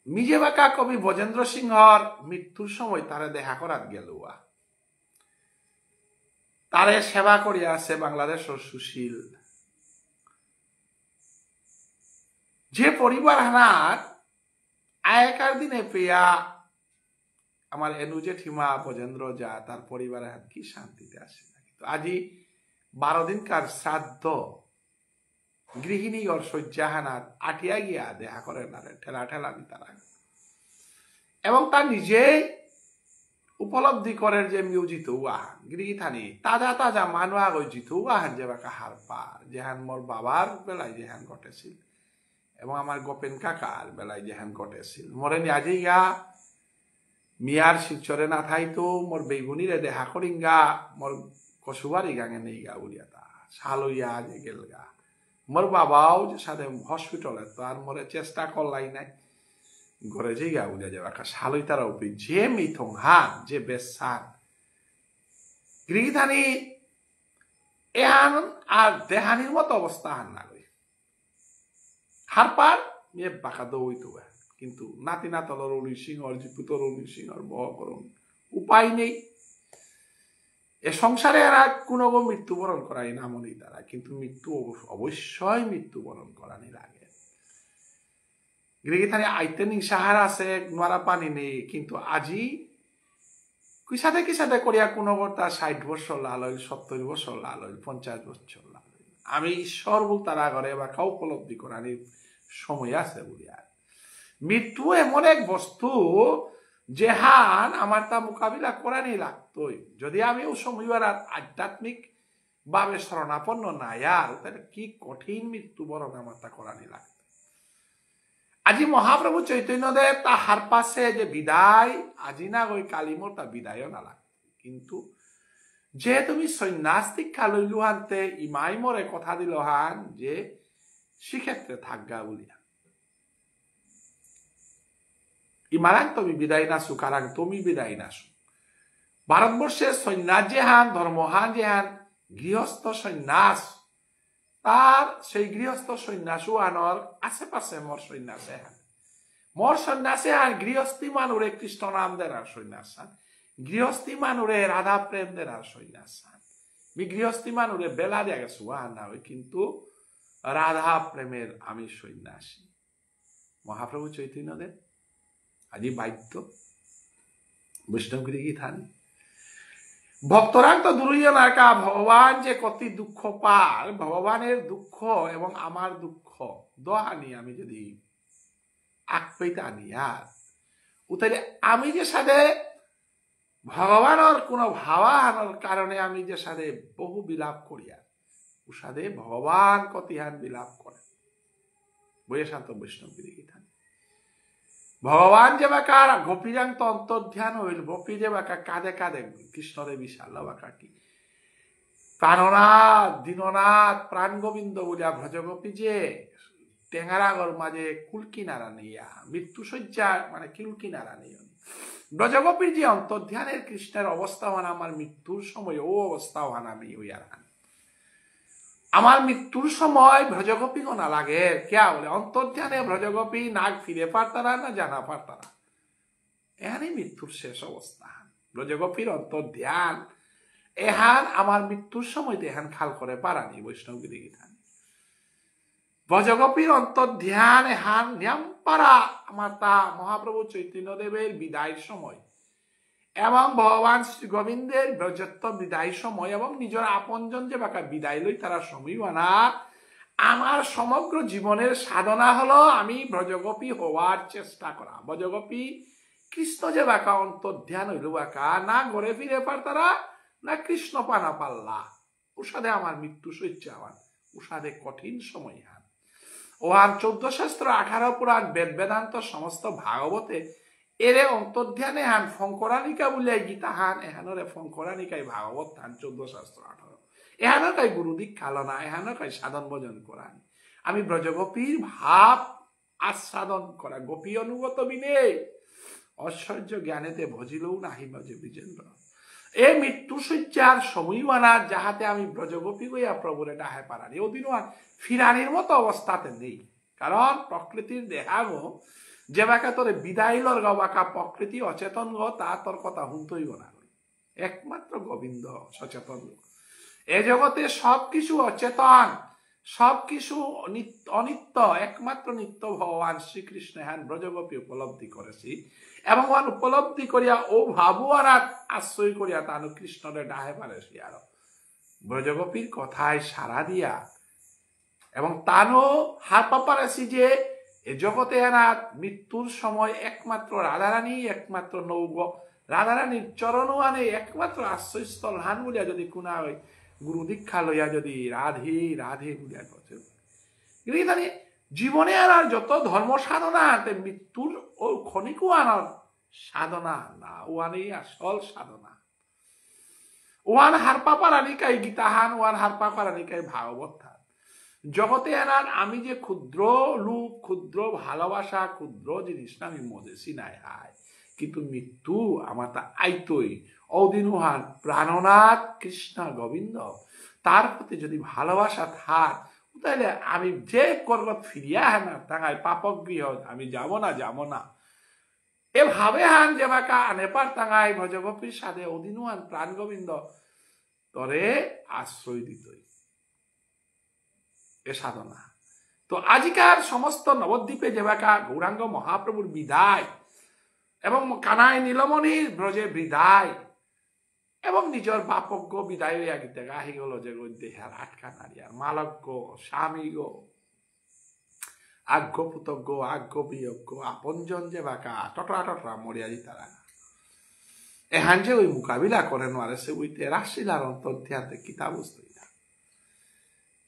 নিজে বাকা কবি ব্রজেন্দ্র সিংহর মৃত্যুর সময় তারে দেখা করাত গেলুয়া, তারে সেবা করিয়া আছে বাংলাদেশের সুশীল। যে পরিবার হানার আগেকার দিনে পেয়া আমার এনু জেঠিমা ব্রজেন্দ্র যা তার পরিবারের হাত কি শান্তিতে আসে না, কিন্তু আজি 12 দিনকার শ্রাদ্ধ গৃহিণী ওর শয্যাহানার আটিয়া গিয়া দেখা করে না ঠেলা ঠেলা তারা, এবং তার নিজেই উপলব্ধি করেন যে মিউজিত ওয়াহান গিরিগীতানি তাজা তাজা মানুয়া গজিত ওয়াহান যে বাকা হার পার যেহান মোর বাবার বেলায় যেহান ঘটেছিল এবং আমার গোপেন কাকার বেলায় যেহান ঘটেছিল। মরে নি আজি গা মিয়ার শিলচরে না থাইতো মোর বেগুনিরে দেখা করিঙ্গা মোর কসুবারি গাঙে নেই গা উলিয়া তা সালইয়া যে গেল গা। মোর বাবাও যে সাথে হসপিটালে তো আর মোরে চেষ্টা করলাই নাই ঘরে যে গা উলিয়া যাবা কা সালই তারা উপি যে মিথং হান যে বেসান গিরিগীতানি এহান আর দেহানির মতো অবস্থা হান না লই হার পার মেয়ে বাঁকা দৌইতো, কিন্তু নাতি নাতলর উনি সিংহর জিপুতর উনি সিংহর বহ করুন উপায় নেই। এ সংসারে এরা কোনো মৃত্যুবরণ করাই না মনে তারা, কিন্তু মৃত্যু অবশ্যই মৃত্যুবরণ করানি লাগে। গিরিগীতানি আইতে নিশাহার আছে নোয়ারা পানি নেই, কিন্তু আজি কিসাতে করিয়া কোনো তার 60 বছর লাল হইল 70 বছর লাল হইল 50 বছর লাল হইল। আমি ঈশ্বর বল তারা ঘরে বা কাউ উপলব্ধি করানির সময় আছে বলিয়া। মৃত্যু এমন এক বস্তু যেহান আমার তা মোকাবিলা করানি লাগতোই, যদি আমি ও সময় আধ্যাত্মিক ভাবে শরণাপন্ন না আর তাহলে কি কঠিন মৃত্যুবরণ আমার তা করানি লাগতো। আজি মহাপ্রভু চৈতন্যদেব তাহার পাশে যে বিদায় আজি না ওই কালিমোর তা বিদায়ও না লাগতো, কিন্তু যে তুমি সন্ন্যাস দীক্ষা লইলু হানতে ইমাই মোরে কথা দিল হান যে সেক্ষেত্রে থাকগা বলিয়া ইমারাং তুমি বিদায় নাসু কারাং তুমি বিদায় নাসু। ভারতবর্ষের সন্ন্যাস যেহান ধর্মহান যেহান গৃহস্থ সন্ন্যাস তার সেই গৃহস্থ সন্ন্যাসু আনর আশেপাশে মোর সন্ন্যাসে হান মোর সন্ন্যাসে হান গৃহস্থী মানুরে কৃষ্ণ নাম দেনার সন্ন্যাস হান গৃহস্থী মানুরে রাধা প্রেম দেনার সন্ন্যাস হান মি গৃহস্থী মানুরে বেলা দিয়া গেছু হান না হই, কিন্তু রাধা প্রেমের আমি সন্ন্যাসী। মহাপ্রভু চৈতন্যদেব আজি বাধ্য বৈষ্ণবগিরি গীতানি ভক্তরাং তো দূরইয়া নাকা ভগবান যে কতি দুঃখ পার ভগবানের দুঃখ এবং আমার দুঃখ দোহানি আমি যদি আকপেইতে আনি আর উতাইলে আমি যে সাথে ভগবানের কোন ভাবানোর কারণে আমি যে সাথে বহু বিলাপ করিয়া ও সাথে ভগবান কতিহান বিলাপ করে বইয়ে শান্ত বৈষ্ণবগিরি গীতানি। ভগবান যে বাকার গোপীরাং তো অন্তর্ধ্যান হইল গোপী যে বাকা কাঁদে কাঁদে কৃষ্ণরে বিশাল বাকা কি প্রাণনাথ দীননাথ প্রাণ গোবিন্দ বলিয়া ভ্রজগোপী যে টেঙ্গারাগর মাঝে কুলকিনারা নেইয়া মৃত্যু শয্যা মানে কুলকিনারা নেই ব্রজগোপীর যে অন্তর্ধ্যানের কৃষ্ণের অবস্থা হন আমার মৃত্যুর সময় ও অবস্থা হন আমি ওইয়ার আমার মৃত্যুর সময় ব্রজগোপী গোনা লাগে কে বলে অন্তর্ধ্যানে ব্রজগোপী নাক ফিরে পারতারা না জানা পারতারা এখানে মৃত্যুর শেষ অবস্থা ব্রজগোপীর অন্তর্ধ্যান এহান আমার মৃত্যুর সময় এহান খাল করে পারানি বৈষ্ণবগিরি গীতান ব্রজগোপীর অন্তর ধ্যান এহান নিয়ম পারা আমার তা মহাপ্রভু চৈতন্যদেবের বিদায়ের সময় এবং ভগবান শ্রী গোবিন্দের ব্রজত্ব বিদায়ের সময় এবং নিজের আপনজন যে বাকা বিদায় লই তারা সময় না আমার সমগ্র জীবনের সাধনা হলো আমি ব্রজগোপী হওয়ার চেষ্টা করা ব্রজগোপী কৃষ্ণ যে বাকা অন্তর্ধ্যান হইল বাকা না ঘরে ফিরে পার তারা না কৃষ্ণ পানা পাল্লা উষাদে আমার মৃত্যু সহ্য আমার উষাদে কঠিন সময় হান ওহান 14 শাস্ত্র 18 পুরাণ বেদ বেদান্ত সমস্ত ভাগবতে এরে অন্তর্ধ্যানে হান ফঙ্করানিকা বলে গীতা হান এহানরে ফঙ্করানিকাই ভাগবত হান 14 শাস্ত্র 18 এহানো কাই গুরু দীক্ষা লনা এহানো কাই সাধন ভজন করান আমি ব্রজগোপীর ভাব আস্বাদন করা গোপী অনুগত বিনে ঐশ্বর্য জ্ঞানেতে ভজিলেও নাহি ভজে বিজেন্দ্র এই মৃত্যু শয্যার সময়মানা যাহাতে আমি ব্রজগোপী গইয়া প্রভুরে ডাহে পারানি ওদিনও ফিরানির মতো অবস্থাতে নেই কারণ প্রকৃতির দেহাগ যে বাকা তোরে বিদায় লর গা বাকা প্রকৃতি অচেতন গ তা তোর কথা হুনতইব না একমাত্র গোবিন্দ সচেতন এ জগতে সবকিছু অচেতন সবকিছু অনিত্য একমাত্র নিত্য ভগবান শ্রীকৃষ্ণ হ্যান ব্রজগোপী উপলব্ধি করেছি এবং উপলব্ধি করিয়া ও ভাবুয়ারাত আশ্রয় করিয়া তানু কৃষ্ণরে ডাহে পারেছি আর ব্রজগোপীর কথায় সারা দিয়া এবং তানু হারপা পারেছি যে এ জগতে এনার মৃত্যুর সময় একমাত্র রাধারানী একমাত্র নৌগ রাধারানীর চরণ আনে একমাত্র আশ্রয়স্থল হান বলিয়া যদি কোনা হয় গুরু দীক্ষা লইয়া যদি রাধে রাধে বলিয়া কথা জীবনে আনার যত ধর্ম সাধনা মৃত্যুর ও ক্ষণিকও আনার সাধনা না ওয়ানে আসল সাধনা ওয়ান হারপা পারানিকাই গীতাহান ওয়ান হারপা পারানিকাই ভাগবত হান জগতে আনার আমি যে ক্ষুদ্র লোক ক্ষুদ্র ভালোবাসা ক্ষুদ্র জিনিস না আমি মজেছি নাই হায় কিন্তু মৃত্যু আমার তা আইতই অদিনুহান প্রাণনাথ কৃষ্ণ গোবিন্দ তার প্রতি যদি ভালোবাসা থাক তাহলে আমি যে করবত ফিরিয়া না তাঙ্গাই পাপক গৃহ আমি যাব না এভাবে হান যে বাকা নেপার তাঙ্গাই ভজগোপীর সাথে অদিনুহান প্রাণ গোবিন্দ তরে আশ্রয় দিতই এ সাধনা তো আজিকার সমস্ত নবদ্বীপে যে বাকা গৌরাঙ্গ মহাপ্রভুর বিদায় এবং কানাই নীলমণির ব্রজে বিদায় এবং নিজের বাপজ্ঞ বিদায় হইয়া গীতে গাহি গেল যে দেহার আটকা নারী আর মালজ্ঞ স্বামী গো আজ্ঞ পুতজ্ঞ আজ্ঞ বিয়জ্ঞ আপনজন যে বাকা টটরা মরিয়া দিতারা এহান যে ওই মোকাবিলা করে নোয়ারে সে ওইতে রাশিলার অন্তর্ধ্যাতে কিতাব বুঝতে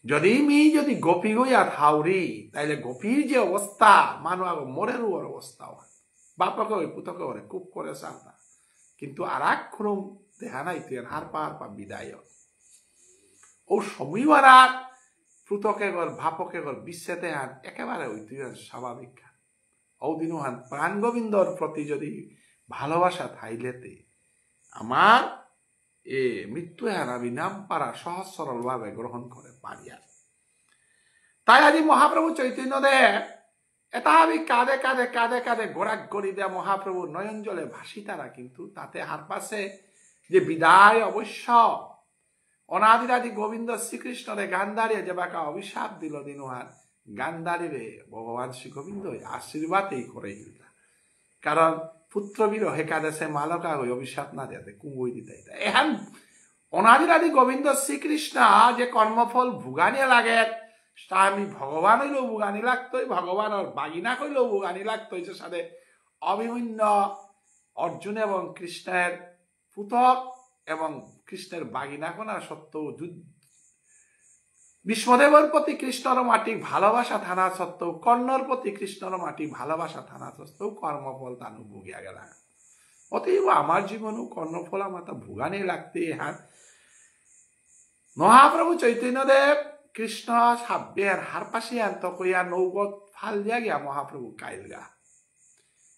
যদি গোপী গইয়া থাউরি তাইলে গোপীর যে অবস্থা মানুষ আগ মরের অবস্থা বাপকে ওই পুতকে ওরে খুব করে সালতা কিন্তু আর এক খুরুম দেখা নাই তুই হারপা বিদায় ও সময়বার পুতকে গর ভাপকে গর বিশ্বেতে হান একেবারে ওই তুই স্বাভাবিক হান ওদিনও হান প্রাণ গোবিন্দর প্রতি যদি ভালোবাসা থাইলেতে আমার এ মৃত্যু হান আমি নাম পারা সহজ সরল ভাবে গ্রহণ করে পারিয়া তাই আজি মহাপ্রভু চৈতন্যদেব এটা আমি কাঁধে কাঁধে কাঁধে কাঁধে গোড়াক গড়ি দেয়া মহাপ্রভু নয়ন জলে ভাসি তারা কিন্তু তাতে হার পাশে যে বিদায় অবশ্য অনাদিরাদি গোবিন্দ শ্রীকৃষ্ণরে গান্ধারে যে বাকা অভিশাপ দিল দিনুহার গান্ধারীরে ভগবান শ্রী গোবিন্দ আশীর্বাদেই করে কারণ পুত্র বিরহ একাদশে মালকা হয়ে অভিশাপ না দেয়াতে কুঙ্গই দিতে এহান অনাদিরাদি গোবিন্দ শ্রীকৃষ্ণ যে কর্মফল ভুগানিয়া লাগে তা আমি ভগবান হইলেও ভুগানি লাগতোই ভগবান আর বাগিনা হইলেও ভুগানি লাগতোই যে সাথে অভিমন্য অর্জুন এবং কৃষ্ণের পুতক এবং কৃষ্ণের বাগিনা কোনা সত্ত্বেও বিষ্ণুদেবের প্রতি কৃষ্ণর মাটি ভালোবাসা থানা সত্ত্বেও কর্ণর প্রতি কৃষ্ণর মাটি ভালোবাসা থানা সত্ত্বেও কর্মফল তানু ভুগিয়া গেল অতএব আমার জীবনও কর্মফল আমার তা ভুগানি লাগতে হ্যাঁ মহাপ্রভু চৈতন্যদেব কৃষ্ণ সাব্যের হার পাশে আনত কইয়া নৌগত ফাল দিয়া গিয়া মহাপ্রভু কাইল গা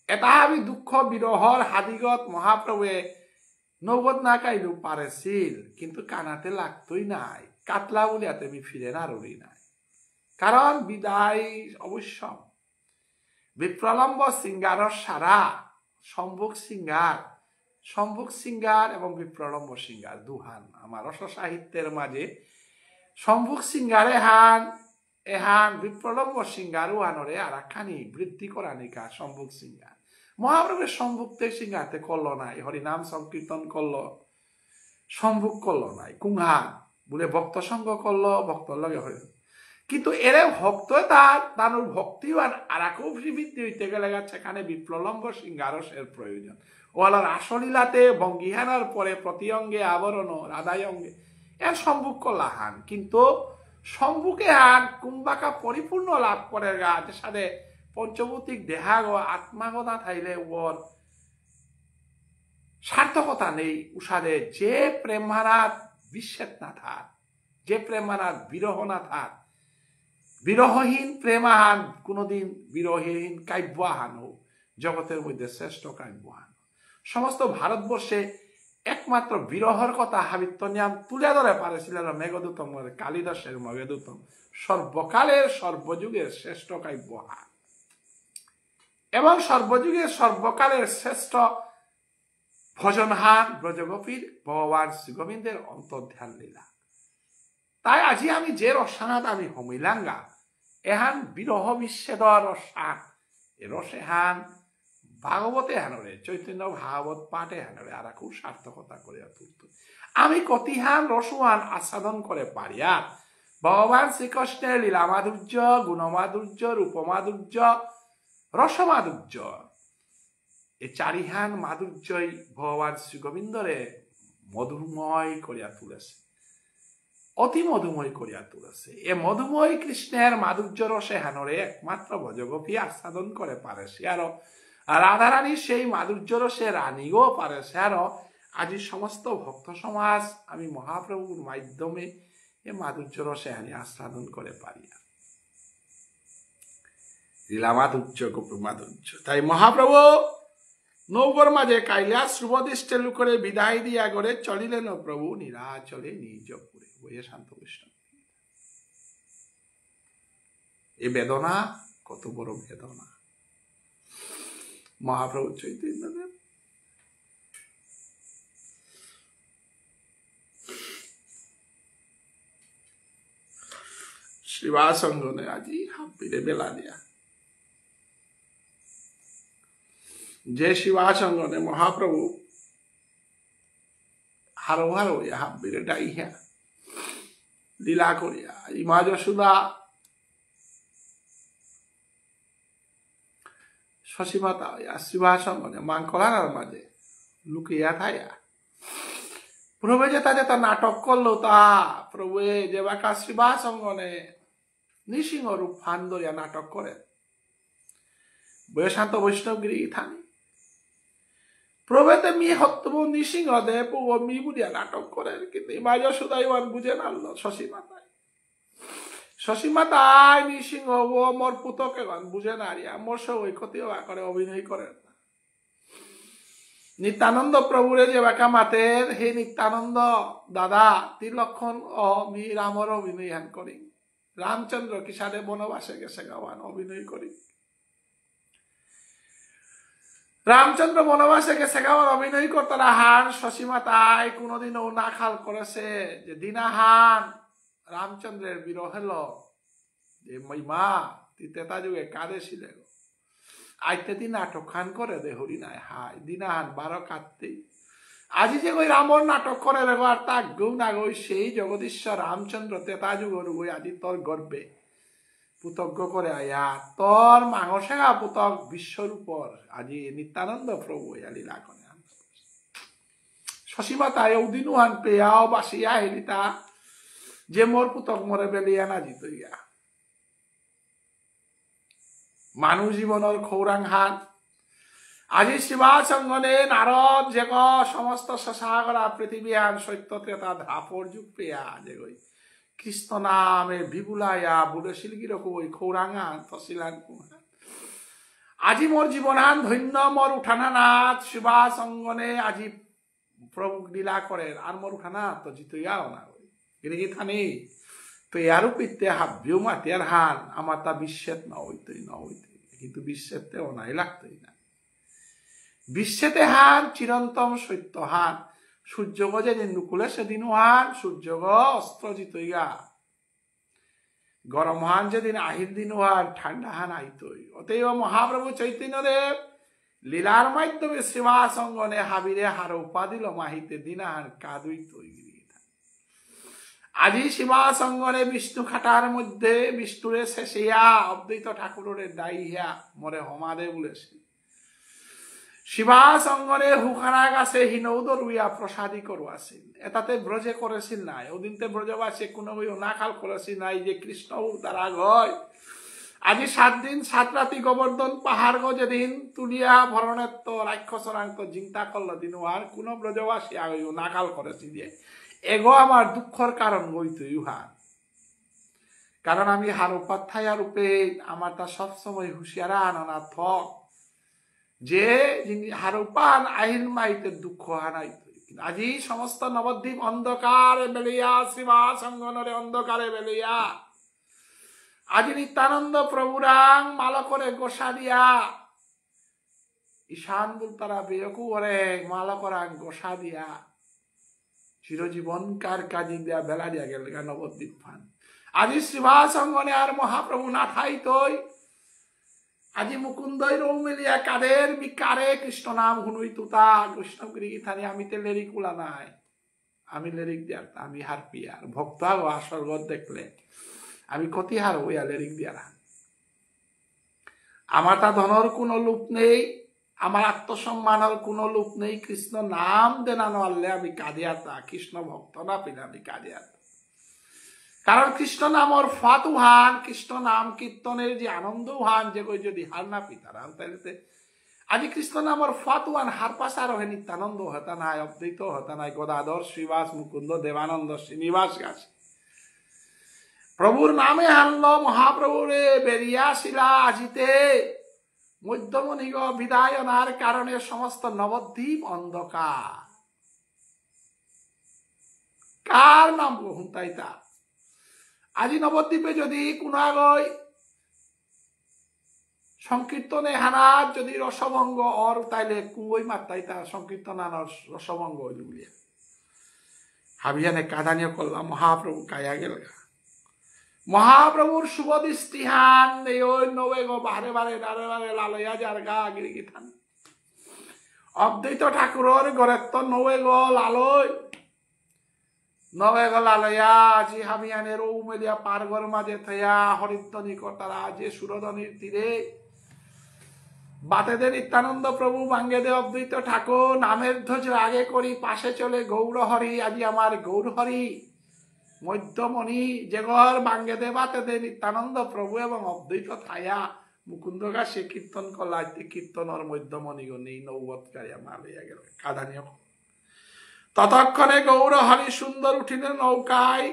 এটা আমি দুঃখ বিরহর হাদিগত মহাপ্রভুয়ে নৌগত না কাইলেও পারেছিল কিন্তু কানাতে লাগতোই নাই কাতলা বলিয়া তুমি ফিরে না রই নাই কারণ বিদায় অবশ্য বিপ্রলম্ব সিঙ্গারর সারা সম্ভোগ সিঙ্গার সম্ভোগ সিঙ্গার এবং বিপ্রলম্ব সিঙ্গার দুহান আমার রস সাহিত্যের মাঝে সম্ভোগ সিঙ্গার এহান বিপ্রলম্ব সিঙ্গার উহানরে আর একখানি বৃদ্ধি করা নিকা সম্ভোগ সিঙ্গার মহাপ্রভুর সম্ভুক্তে সিঙ্গাতে করলো নাই হরিনাম সংকীর্তন করলো সম্ভোগ করলো নাই কুংহান বলে ভক্ত সঙ্গ করলো ভক্তর লগে হইল কিন্তু এরে ভক্ত তার ভক্তিবান আর এক বৃদ্ধি হইতে গেলে সেখানে বিপ্লম্ব সিঙ্গারসের প্রয়োজন ওয়ালার আসলীলাতে বঙ্গিহানার পরে প্রতি অঙ্গে আবরণ রাধাই অঙ্গে এর সম্ভোগ করলা হান কিন্তু সম্ভুকে হান কুম্বাকা পরিপূর্ণ লাভ করে গা যে সাথে পঞ্চভৌতিক দেহাগ আত্মাগতা থাইলে ওর সার্থকতা নেই উষাদে যে প্রেমানার বিচ্ছেদ না থাক যে প্রেমানার বিরহ না থাক বিরহহীন প্রেমাহান কোনদিন বিরহহীন কাব্যহান হোক জগতের মধ্যে শ্রেষ্ঠ কাব্যহান সমস্ত ভারতবর্ষে একমাত্র বিরহর কথা হাবিত্য নিয়াম তুলে ধরে পারেছিলেন মেঘদূতম কালিদাসের মেঘদূতম সর্বকালের সর্বযুগের শ্রেষ্ঠ কাব্যহান এবং সর্বযুগের সর্বকালের শ্রেষ্ঠ ভজনহান ব্রজগোপীর ভগবান শ্রী গোবিন্দের অন্তর্ধ্যান লীলা তাই আজি আমি যে রসানাত আমি হমিলাঙ্গা এহান বিরহ বিচ্ছেদ রসান এ রসে হান ভাগবতে হানরে চৈতন্য ভাগবত পাঠে হানরে আর খুব সার্থকতা করিয়া তুলত আমি কতিহান রসুহান আস্বাদন করে পারিয়া ভগবান শ্রীকৃষ্ণের লীলা মাধুর্য গুণমাধুর্য রূপমাধুর্য রসমাধুর্য এই চারিহান মাধুর্যই ভগবান শ্রী গোবিন্দরে মধুময় করিয়া তুলেছে অতি মধুময় করিয়া তুলেছে এ মধুময় কৃষ্ণের মাধুর্য রসে হানরে একমাত্র ভজগোপী আস্বাদন করে পারে সে আরো রাধারানী সেই মাধুর্য রসে রানীও পারে সে আরো আজি সমস্ত ভক্ত সমাজ আমি মহাপ্রভুর মাধ্যমে এ মাধুর্য রসে আনি আস্বাদন করে পারি লীলা মাধুর্য গোপী মাধুর্য তাই মহাপ্রভু নৌকর মাঝে কাইলা শুভদৃষ্টে লুকরে বিদায় দিয়া গড়ে চলিলেন প্রভু নিরাচলে নিজপুরে বইয়ে শান্ত কৃষ্ণ এ বেদনা কত বড় বেদনা মহাপ্রভু চৈতন্যদেব শিবাসঙ্গনে আজি হাপিরে বেলা দিয়া যে শিবাসঙ্গনে মহাপ্রভু হারো হারো হাবিরে ডাইয়া লীলা করিয়া ইমা যশোদা শশীমাতা শিবাসঙ্গনে মাংকলার মাঝে লুকিয়া থাইয়া প্রভু যেটা যেটা নাটক করলো তা প্রভু যে বাকা শিবাসঙ্গনে নৃসিংহ রূপ ফান ধরিয়া নাটক করে বৈশান্ত বৈষ্ণবগিরি থানি প্রভেতে মি হত্যব নৃসিংহ দেব ও মি বুঝিয়া নাটক করে কিন্তু ইমা যশোদা ইমান বুঝে নাড়ল শশীমাতায় নৃসিংহ ও মোর পুতকে বুঝে নাড়িয়া মোর সব ওই ক্ষতিও করে অভিনয় করেন না নিত্যানন্দ প্রভুরে যে বাঁকা মাতের হে নিত্যানন্দ দাদা তিলক্ষণ ও মি রামর অভিনয় হান করি রামচন্দ্র কিসারে বনবাসে গেছে গাওয়ান অভিনয় করি রামচন্দ্র বনবাসে গেছে গাওয়ান অভিনয় করতারা হান শশীমাতায় কোনোদিনও না খাল করেছে যে দিনাহান রামচন্দ্রের বিরহ হলো যে মা তেতা যুগে কাঁদেছিলেন আইতে দিন নাটক খান করে দে হরি নাই হাই দিনাহান 12 কাঁদতেই আজি যে ওই রামর নাটক করে রেগো আর তা গৌ না গই সেই জগদীশ্বর রামচন্দ্র তেতা যুগর গই আজি তোর গর্বে পুতজ্ঞ করে আয়া তোর মাংসেগা পুতক বিশ্বর উপর আজি নিত্যানন্দ প্রভু লীলা করে শশীমাতা দিনুহান পেয়াও বাসিয়া হেলিতা যে মোর পুতক মরে বেলিয়া না জিতইয়া মানুষ জীবনের খৌরাং হান আজি শিবাসঙ্গনে নারদ যে সমস্ত শশাগরা পৃথিবী আন সত্য ত্রেতা ধাপর যুগ পেয়া যে গই কৃষ্ণ নামে বিবুলাইয়া বুড়ে শিলগির কই খৌরাঙান তসিলান আজি মোর জীবনান ধন্য মোর উঠানা নাথ শিবাসঙ্গনে আজি প্রভু লীলা করেন আর মোর উঠানা তো জিতইয়াও না গিরি থানি তো ইয়ারও পিতে হাবিও মাতিয়ার হান আমার তা বিচ্ছেদ না হইতই কিন্তু বিচ্ছেদতেও নাই লাগতই না বিশ্বেতে হান চিরন্তম সত্য হান সূর্যগ যেদিন নুকুলে সেদিন হান সূর্যগ অস্ত্র জিতইগা গরম হান যেদিন আহির দিন হান ঠান্ডা হান আইতই। অতএব মহাপ্রভু চৈতন্যদেব লীলার মাধ্যমে শ্রীবাস অঙ্গনে হাবিরে হার উপাদিল মাহিতে দিনাহান কাদুই তৈরি। আজি শিবাস অঙ্গনে বিষ্ণু খাটার মধ্যে বিষ্ণুরে শেষিয়া অদ্বৈত ঠাকুরের দায়িয়া মরে হমাদে বলেছে শিবাস অঙ্গনে হুখানা গাছে হিনৌদ রুইয়া প্রসাদী করুয়াছিল এটাতে ব্রজে করেছিল নাই ওদিনতে ব্রজবাসে কোনো নাকাল করেছিল নাই যে কৃষ্ণ তারা গয় আজি 7 দিন 7 রাতি গোবর্ধন পাহাড় গো যেদিন তুলিয়া ভরণের তো রাক্ষসরাঙ্ক চিন্তা করলো দিন আর কোন ব্রজবাসী নাকাল করেছি যে এগো আমার দুঃখর কারণ গইতো ইহান কারণ আমি হার উপাধ্যায় রূপে আমার তা সবসময় হুঁশিয়ারা আননা থক যে হার উপান আহিল মাইতে দুঃখ হানাইত আজি সমস্ত নবদ্বীপ অন্ধকারে বেলিয়া শ্রীবাস অঙ্গনরে অন্ধকারে বেলিয়া আজি নিত্যানন্দ প্রভুরাং মালা করে গোসা দিয়া ঈশান বুলতারা বেয়কু করে মালা করা গোসা দিয়া চিরজীবনকার কাজী দিয়া বেলা দিয়া গেল নবদ্বীপ ফান আজি শ্রীবাস অঙ্গনে আর মহাপ্রভু না ঠাইতই আজি মুকুন্দই রৌ মিলিয়া কাদের বিকারে কৃষ্ণ নাম হুনুই তুতা কৃষ্ণগিরি থানি আমি তে লেরিক উলা নাই আমি লেরিক দিয়ার আমি হার পিয়ার ভক্ত আসর দেখলে আমি ক্ষতি হার হইয়া লেরিক দিয়ার আমার তা ধনর কোনো লোপ নেই আমার আত্মসম্মানের কোনো লোপ নেই কৃষ্ণ নাম দেনানো আনলে আমি কাঁদিয়াতা কৃষ্ণ ভক্ত না পেলে আমি কাঁদিয়াতা কারণ কৃষ্ণ নামর ফাতু হান কৃষ্ণ নাম কীর্তনের যে আনন্দ হান যে কই যদি হার না পিতারা তাইলে আজি কৃষ্ণ নামর ফাতু হান হার পাশার হে নিত্যানন্দ হতা নাই অদ্বৈত হতা নাই গদাধর শ্রীবাস মুকুন্দ দেবানন্দ শ্রীনিবাস গাছ প্রভুর নামে হানল মহাপ্রভুরে বেরিয়া শিলা আজিতে মধ্যমণিগ বিদায়নার কারণে সমস্ত নবদ্বীপ অন্ধকার কার নাম গ্রহণ তাইতা আজি নবদ্বীপে যদি কোন আগয় সংকীর্তনে হানার যদি রসভঙ্গ অর তাইলে কুই মাত্রাইতা সংকীর্তন আনার রসভঙ্গ হইল বলিয়া হাবিয়ানে কাদানিও করলাম মহাপ্রভু কায়া গেল মহাপ্রভুর শুভ দৃষ্টিহান নবে গো বারে বারে বারে বারে লালয়া যার গা গিরি গিথান অদ্বৈত ঠাকুরের ঘরের তো নবে গো লালয় নবে গো লালয়া আজি হাবিয়ানের ও মেলিয়া পারগর মাঝে থয়া হরিদ্বনি কর্তারা যে সুরধনির তীরে বাতেদে নিত্যানন্দ প্রভু ভাঙ্গে দে অদ্বৈত ঠাকুর নামের ধ্বজ আগে করি পাশে চলে গৌরহরি আজি আমার গৌরহরি মধ্যমণি যে ঘর ভাঙ্গে দে বাতে দে নিত্যানন্দ প্রভু এবং অদ্বৈত থায়া মুকুন্দ গাছে কীর্তন করলা কীর্তনের মধ্যমণি গো নেই নৌবৎকারী আমার লইয়া গেল কাদানীয় ততক্ষণে গৌরহরি সুন্দর উঠিলেন নৌকায়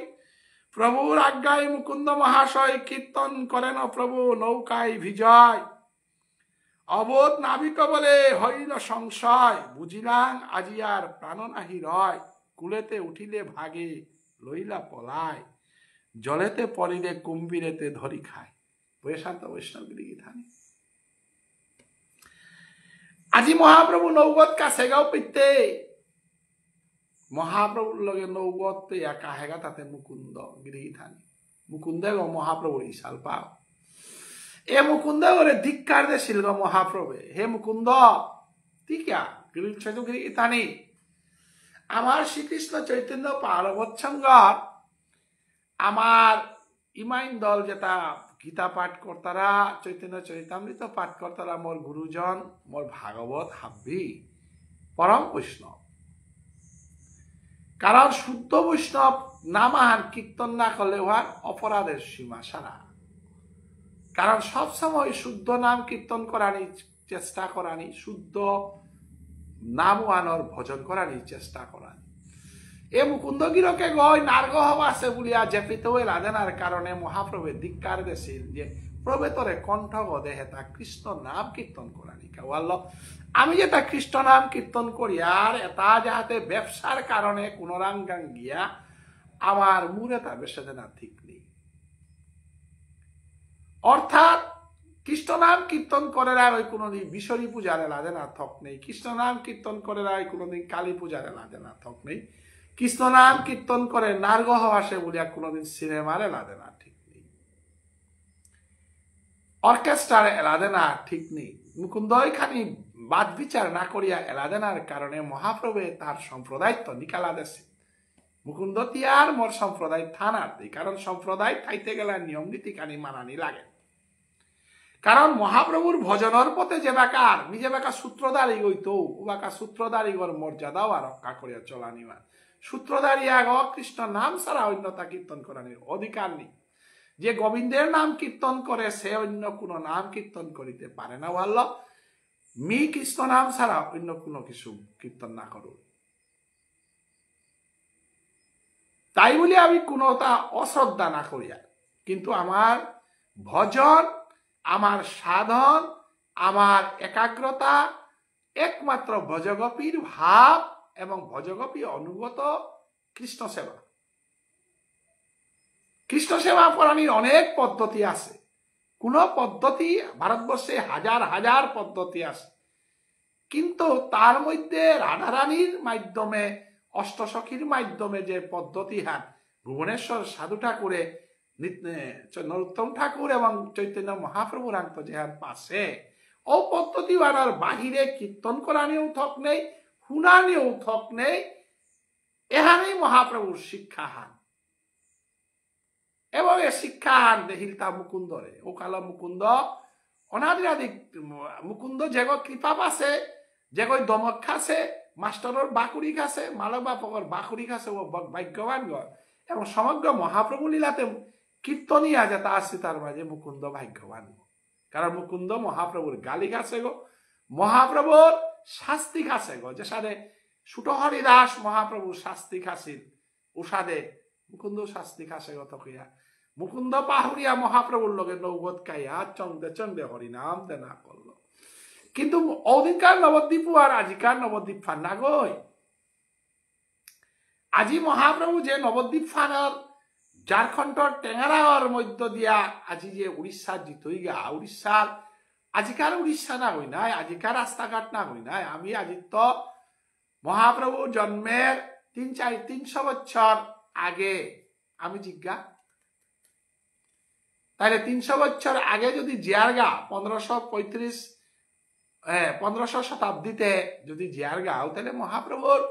প্রভুর আজ্ঞায় মুকুন্দ মহাশয় কীর্তন করেন প্রভু নৌকায় ভিজয় অবোধ নাবিক বলে হইল সংশয় বুঝিলাম আজি আর প্রাণ নাহি রয় কুলেতে উঠিলে ভাগে লইলা পলায় জলেতে পড়িলে কুম্ভীরেতে ধরি খায় বৈশান্ত বৈষ্ণবগিরি গীতানি আজি মহাপ্রভু নৌগত কাছে গাও পিতে মহাপ্রভুর লগে নৌগত পে একা হেগা তাতে মুকুন্দ গিরি থানি মুকুন্দে গো মহাপ্রভু ইশাল পাও এ মুকুন্দ ওরে ধিক্কার দেছিল গো মহাপ্রভু হে মুকুন্দ তিকা গিরি ছয়তো গিরি থানি আমার শ্রীকৃষ্ণ চৈতন্য পার্বৎসঙ্গর আমার ইমাইন দল যেটা গীতা পাঠ কর্তারা চৈতন্য চরিতামৃত পাঠ কর্তারা মোর গুরুজন মোর ভাগবত হাব্বি পরম বৈষ্ণব কারণ শুদ্ধ বৈষ্ণব নামাহার কীর্তন না করলে উহার অপরাধের সীমা সারা কারণ সবসময় শুদ্ধ নাম কীর্তন করানি চেষ্টা করানি শুদ্ধ নাম আনর ভজন করানি চেষ্টা করানি এ মুকুন্দ গিরকে গয় নার্গ হব আছে বলিয়া জেপিত হয়ে রাধেনার কারণে মহাপ্রভুর ধিক্কার দেছিল যে প্রবেতরে কণ্ঠ গদে হেতা কৃষ্ণ নাম কীর্তন করানি কেওয়াল আমি যেটা কৃষ্ণ নাম কীর্তন করি আর এটা যাহাতে ব্যবসার কারণে কোন রাঙ্গাং গিয়া আমার মুরে তা বেসে না ঠিক নেই অর্থাৎ কৃষ্ণ নাম কীর্তন করে ওই কোনোদিন বিশ্বরী পূজার এলাদে না থক নেই, কৃষ্ণ নাম কীর্তন করে ওই কোনোদিন কালী পূজার এলাদে না থক নেই, কৃষ্ণ নাম কীর্তন করে নারগহ আসে বলিয়া কোনোদিন সিনেমার এলাদে না ঠিক নেই, অর্কেস্ট্রার এলাদে না ঠিক নেই। মুকুন্দ ওইখানি বাদ বিচার না করিয়া এলাদেনার কারণে মহাপ্রভু তার সম্প্রদায়িত্ব নিকালা দেশে মুকুন্দ তিয়ার মোর সম্প্রদায় থানার দিই, কারণ সম্প্রদায় ঠাইতে গেলে নিয়ম নীতি খানি মানানি লাগে। কারণ মহাপ্রভুর ভজনের পথে যে বাকার নিজে বাকা সূত্রধারী গইতো ও বাকা সূত্রধারীগর মর্যাদাও আর রক্ষা করিয়া চলানিমান, সূত্রধারী আগ কৃষ্ণ নাম ছাড়া অন্যতা কীর্তন করানির অধিকার নেই। যে গোবিন্দের নাম কীর্তন করে সে অন্য কোনো নাম কীর্তন করিতে পারে না। বলল মি কৃষ্ণ নাম ছাড়া অন্য কোনো কিছু কীর্তন না করো। তাই বলে আমি কোনোটা অশ্রদ্ধা না করিয়া, কিন্তু আমার ভজন, আমার সাধন, আমার একাগ্রতা একমাত্র ভজগোপীর ভাব এবং ভজগোপী অনুগত কৃষ্ণ সেবা। কৃষ্ণ সেবা করানোর অনেক পদ্ধতি আছে, কোন পদ্ধতি ভারতবর্ষে হাজার হাজার পদ্ধতি আছে, কিন্তু তার মধ্যে রাধারানীর মাধ্যমে অষ্টসখীর মাধ্যমে যে পদ্ধতি হান ভুবনেশ্বর সাধু ঠাকুরে নরোত্তম ঠাকুর এবং চৈতন্য মহাপ্রভুর আন্ত যে হান পাশে ও পদ্ধতি আনার বাহিরে কীর্তন করানিও থক নেই, শুনানিও থক নেই। এখানেই মহাপ্রভুর শিক্ষা হান এবং এ শিক্ষা হান দেহিলতা মুকুন্দরে ও কালো মুকুন্দ অনাদিরাদিক মুকুন্দ যেগ কৃপা পাশে যেগই দমক খাসে মাস্টারের বাকুড়ি খাসে মালক বাপকর বাকুড়ি খাসে ও ভাগ্যবান গড় এবং সমগ্র মহাপ্রভু লীলাতে কীর্তনিয়া যেটা আছে তার মাঝে মুকুন্দ ভাগ্যবান। কারণ মুকুন্দ মহাপ্রভুর গালি খাসে গো, মহাপ্রভুর শাস্তি খাসে গো, যে সাথে সুট হরিদাস মহাপ্রভুর শাস্তি খাসির উষাদে মুকুন্দ শাস্তি খাসে গো তকিয়া মুকুন্দ পাহুরিয়া মহাপ্রভুর লগে নৌগত কাইয়া চন্দে চন্দে হরিনাম দেনা করলো। কিন্তু ওদিনকার নবদ্বীপ আর আজিকার নবদ্বীপ ফান না গই। আজি মহাপ্রভু যে নবদ্বীপ ফানার ঝাড়খণ্ডর টেঙ্গারার মধ্য দিয়া আজি যে উড়িষ্যার জিতই গা, উড়িষ্যার আজিকার উড়িষ্যা না হই নাই, আজিকার রাস্তাঘাট না হই নাই। আমি আজি তো মহাপ্রভু জন্মের 300 বছর আগে আমি জিজ্ঞা, তাহলে 300 বছর আগে যদি জিয়ারগা 1535 শতাব্দীতে যদি জিয়ারগাও, তাহলে মহাপ্রভুর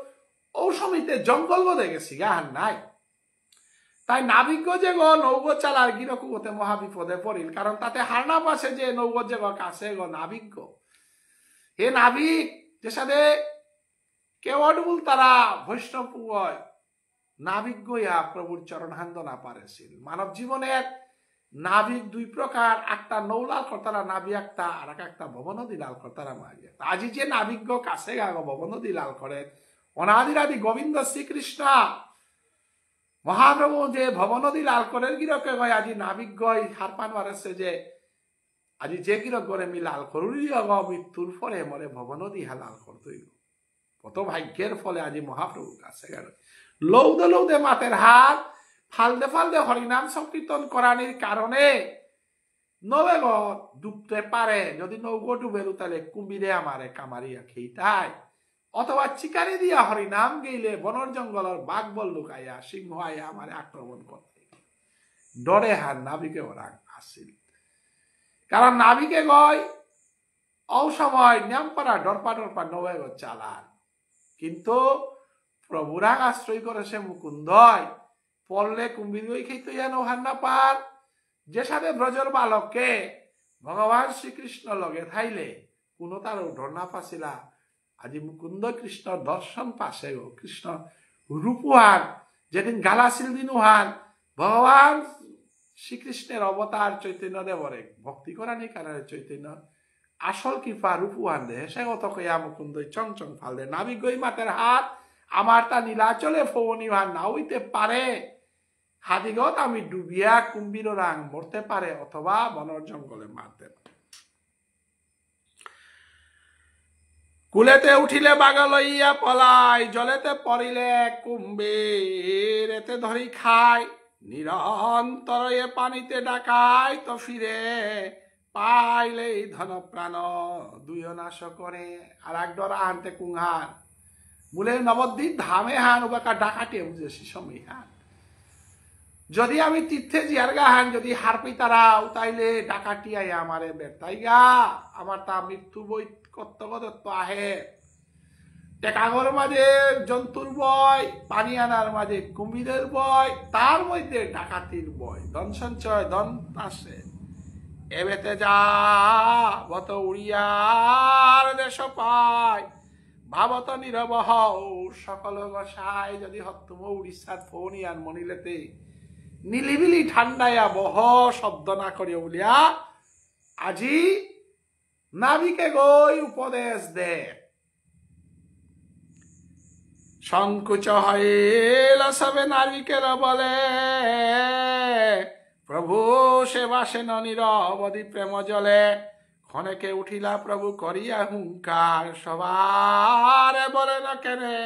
ও সময়তে জঙ্গল বোধে গেছি গাহান নাই। তাই নাবিজ্ঞ যে গো নৌগো চালার গিরকুতে মহাবিপদে পড়িল, কারণ তাতে হারনা পাশে যে নৌগো যে কাছে গো নাবিজ্ঞ, হে নাবিক যে সাথে কেবল তারা বৈষ্ণব হয় নাবিজ্ঞ ইয়া প্রভুর চরণহান্দ না পারেছিল। মানব জীবনের নাবিক দুই প্রকার, একটা নৌলাল কর্তারা নাবি একটা, আর একটা ভবনদী লাল কর্তারা মাঝে। আজি যে নাবিজ্ঞ কাছে গাগো ভবনদী লাল করে অনাদিরাদি গোবিন্দ শ্রীকৃষ্ণ মহাপ্রভু যে ভবনদী লাল করে গিরকে গয় আজি নাবিজ্ঞ হারপান মারেছে যে আজি যে গিরক করে মি লাল করুরি মৃত্যুর ফলে মরে ভবনদী লাল করতই। কত ভাগ্যের ফলে আজি মহাপ্রভু কাছে গেল লৌদে লৌদে মাতের হাত ফালদে ফালদে হরিনাম সংকীর্তন করানির কারণে নৌগ ডুবতে পারে। যদি নৌগো ডুবে তাহলে কুম্ভীরে আমারে কামারিয়া খেইতাই, অথবা চিকারি দিয়া হরিনাম গেইলে বনর জঙ্গলের বাঘ বল লুকাইয়া সিংহ আইয়া আমারে আক্রমণ করতে ডরে হার নাবিকে ওরা আসিল। কারণ নাবিকে গয় অসময় নামপাড়া ডরপা ডরপা নৌগ চালান, কিন্তু প্রভুরাগ আশ্রয় করেছে মুকুন্দয় পড়লে কুম্ভীর গই খেতে যেন হার না পার। যে সাথে ব্রজর বালককে ভগবান শ্রীকৃষ্ণ লগে থাইলে কোনো তার উঠর না পাছিলা, আজি মুকুন্দ কৃষ্ণ দর্শন পাশে গো কৃষ্ণ রূপহান যেদিন গালাছিল দিন উহান ভগবান শ্রীকৃষ্ণের অবতার চৈতন্য দেবরে ভক্তি করানি কারণে চৈতন্য আসল কৃপা রূপহান দে সে গত কয়া মুকুন্দ চং চং ফাল দে নাবিক গই মাতের হাত আমার তা নীলাচলে ফৌনি ভান না হইতে পারে, হাদিগত আমি ডুবিয়া কুম্ভীর রাং মরতে পারে অথবা বনর জঙ্গলে মারতে পারে। কুলেতে উঠিলে বাঘ লইয়া পলাই, জলেতে পড়িলে কুম্ভীর এতে ধরি খায়, নিরন্তর এ পানিতে ডাকায় তো ফিরে পাইলে ধন প্রাণ দুই নাশ করে। আর এক ডরা হানতে কুংহান বলে নবদ্বীপ ধামে হান ওবাকা ডাকাটে বুঝেছি সময় হান। যদি আমি তীর্থে জিয়ারগা হান যদি হারপি তারাও তাইলে ডাকাটি আই আমারে বেতাইগা আমার তা মৃত্যু বই কর্তব্য আহে। টেকাগর মাঝে জন্তুর বয়, পানি আনার মাঝে কুমিরের বয়, তার মধ্যে ডাকাতির বয়। ধন সঞ্চয় ধন আসে এবেতে যা বত উড়িয়ার দেশ পায় ভাবত নীরব হও সকল বসায়। যদি হতুম উড়িষ্যার ফোনিয়ান মনিলেতে নিলিবিলি ঠান্ডায়া বহ শব্দ না করিয়া বলিয়া আজি নাবিকে গই উপদেশ দে। সংকুচ হইল সবে নাবিকের বলে প্রভু সেবা সেন নীরবধি প্রেম জলে। ক্ষণেকে উঠিলা প্রভু করিয়া হুঙ্কার সবার বলে না কেনে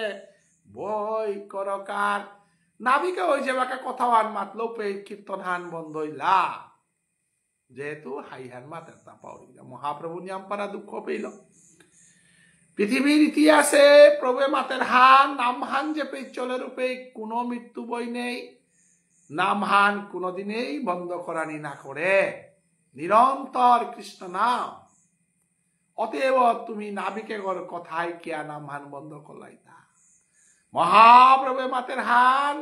বই করকার। নাবিকে ওই যে বাকে কথা হান মাতলো পে কীর্তন হান বন্ধ হইলা যেহেতু হাই হান মাতের তা পাওয়া মহাপ্রভু নিয়াম পারা দুঃখ পেল। পৃথিবীর ইতিহাসে প্রভু মাতের হান নাম হান যে চলে রূপে কোনো মৃত্যু বই নেই। নাম হান কোনোদিনেই বন্ধ করানি না করে নিরন্তর কৃষ্ণ নাম। অতএব তুমি নাবিকে কথায় কিয়া নাম হান বন্ধ করলাই তা। মহাপ্রভু মাতের হান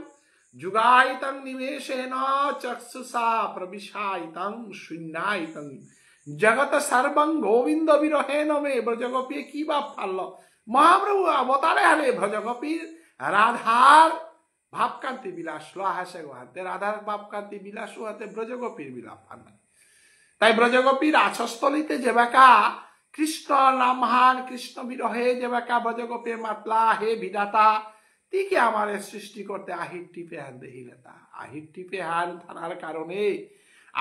যুগায়িতং নিমেষেন চক্ষুষা প্রবিশায়িতং শূন্যায়িতং জগত সর্বং গোবিন্দ বিরহেন মে ব্রজগোপী কি বাপ ফাল্ল। মহাপ্রভু অবতারে হালে ব্রজগোপীর রাধার ভাবকান্তি বিলাস হাসে হাতে রাধার ভাবকান্তি বিলাস হাতে ব্রজগোপীর বিলাপ ফান। তাই ব্রজগোপীর আছস্থলিতে যে বাকা কৃষ্ণ নামহান কৃষ্ণ বিরহে যে বাকা ব্রজগোপীর মাতলা হে বিধাতা তিকে আমার সৃষ্টি করতে আহির টিপে হান দেহিলে তা। আহির টিপে হান থানার কারণে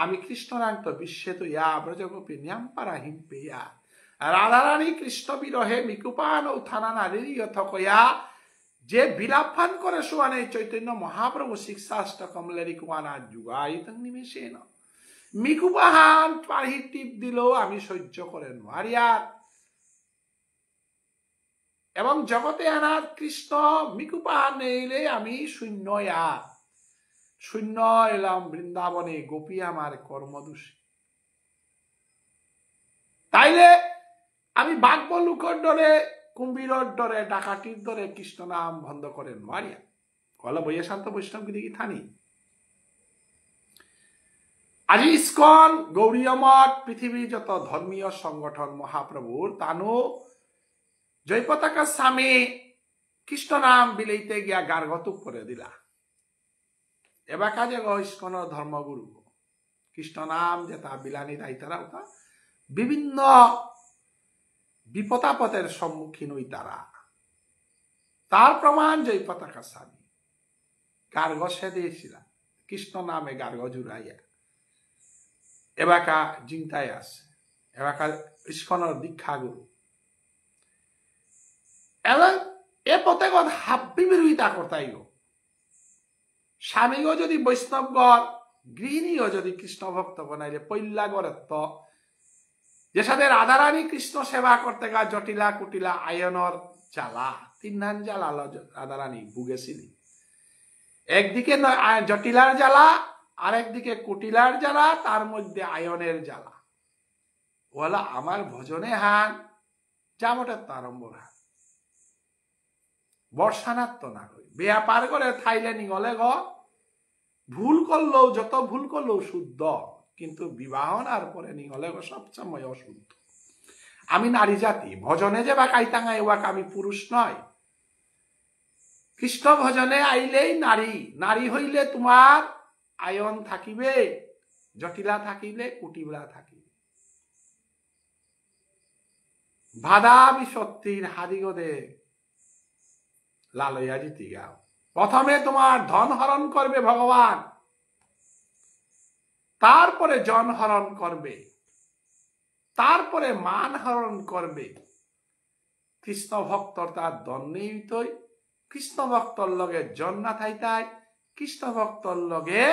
আমি কৃষ্ণ রান্ত বিশ্বে তো ইয়া ব্রজগোপী নিয়াম্পারা হিম্পে ইয়া রাধারানী কৃষ্ণ বিরহে মিকুপান ও থানা নারীর থকয়া যে বিলাপান করে শুয়ানে চৈতন্য মহাপ্রভু শিক্ষাষ্ট কমলেরি কুয়ানা যুগায়িতং নিমেষেন মিকুপাহান পাহির টিপ দিলেও আমি সহ্য করে নোয়ারিয়ার। এবং জগতে আনার কৃষ্ণ মিকুপাহান নেইলে আমি শূন্য শূন্য এলাম বৃন্দাবনে গোপী আমার কর্মদোষী। তাইলে আমি বাঘ লুকর ডরে কুম্ভীরর ডরে ডাকাতির ডরে কৃষ্ণ নাম বন্ধ করে নোয়ারিয়া কলা বইয়া শান্ত বৈষ্ণবগিরি কি থানি। আজি ইস্কন গৌরীয় মঠ পৃথিবীর যত ধর্মীয় সংগঠন মহাপ্রভুর তানু জয় পতাকা স্বামী কৃষ্ণ নাম বিলেইতে গিয়া গার্গতুক করে দিলা। এবার কাজে ইস্কন ধর্মগুরু কৃষ্ণ নাম যে তা বিলানি তাইতারা ওটা বিভিন্ন বিপদাপদের সম্মুখীন হই তারা। তার প্রমাণ জয় পতাকা স্বামী গার্গ সে দিয়েছিলাম কৃষ্ণ নামে গার্গ জুড়াইয়া এবাকা জিংতায় আছে এবাকা ইস্কনের দীক্ষা গুরু। এবং এ প্রত্যেকত হাব্বি বিরোধিতা করতাই স্বামীও যদি বৈষ্ণবগড় গৃহিণীও যদি কৃষ্ণ ভক্ত বনাইলে পৈল্যাগড়ের তো যে সাথে রাধারানী কৃষ্ণ সেবা করতে গা জটিলা কুটিলা আয়নর জ্বালা তিনহান জ্বালা রাধারানী ভুগেছিলি। একদিকে জটিলার জ্বালা আর একদিকে কুটিলার জ্বালা তার মধ্যে আয়নের জ্বালা। ওলা আমার ভজনে হান জামটার আরম্ভ হান বর্ষানাত না কই বেয়া পার করে থাইলে নিগলে গ ভুল করলেও যত ভুল করলেও শুদ্ধ কিন্তু বিবাহনার পরে নিগলে গ সবসময় অশুদ্ধ। আমি নারী জাতি ভজনে যে বা কাইতাঙ্গাই ওয়াক আমি পুরুষ নয়। কৃষ্ণ ভজনে আইলেই নারী নারী হইলে তোমার আয়ন থাকিবে জটিলা থাকিলে কুটিলা থাকিবে। বাধা বিসত্তির হাদিগদে লালইয়া জিতি গাও। প্রথমে তোমার ধন হরণ করবে ভগবান তারপরে জন হরণ করবে তারপরে মান হরণ করবে। কৃষ্ণ ভক্তর তার দন্নেই কৃষ্ণ ভক্তর লগে জন না থাইতাই কৃষ্ণ ভক্তর লগে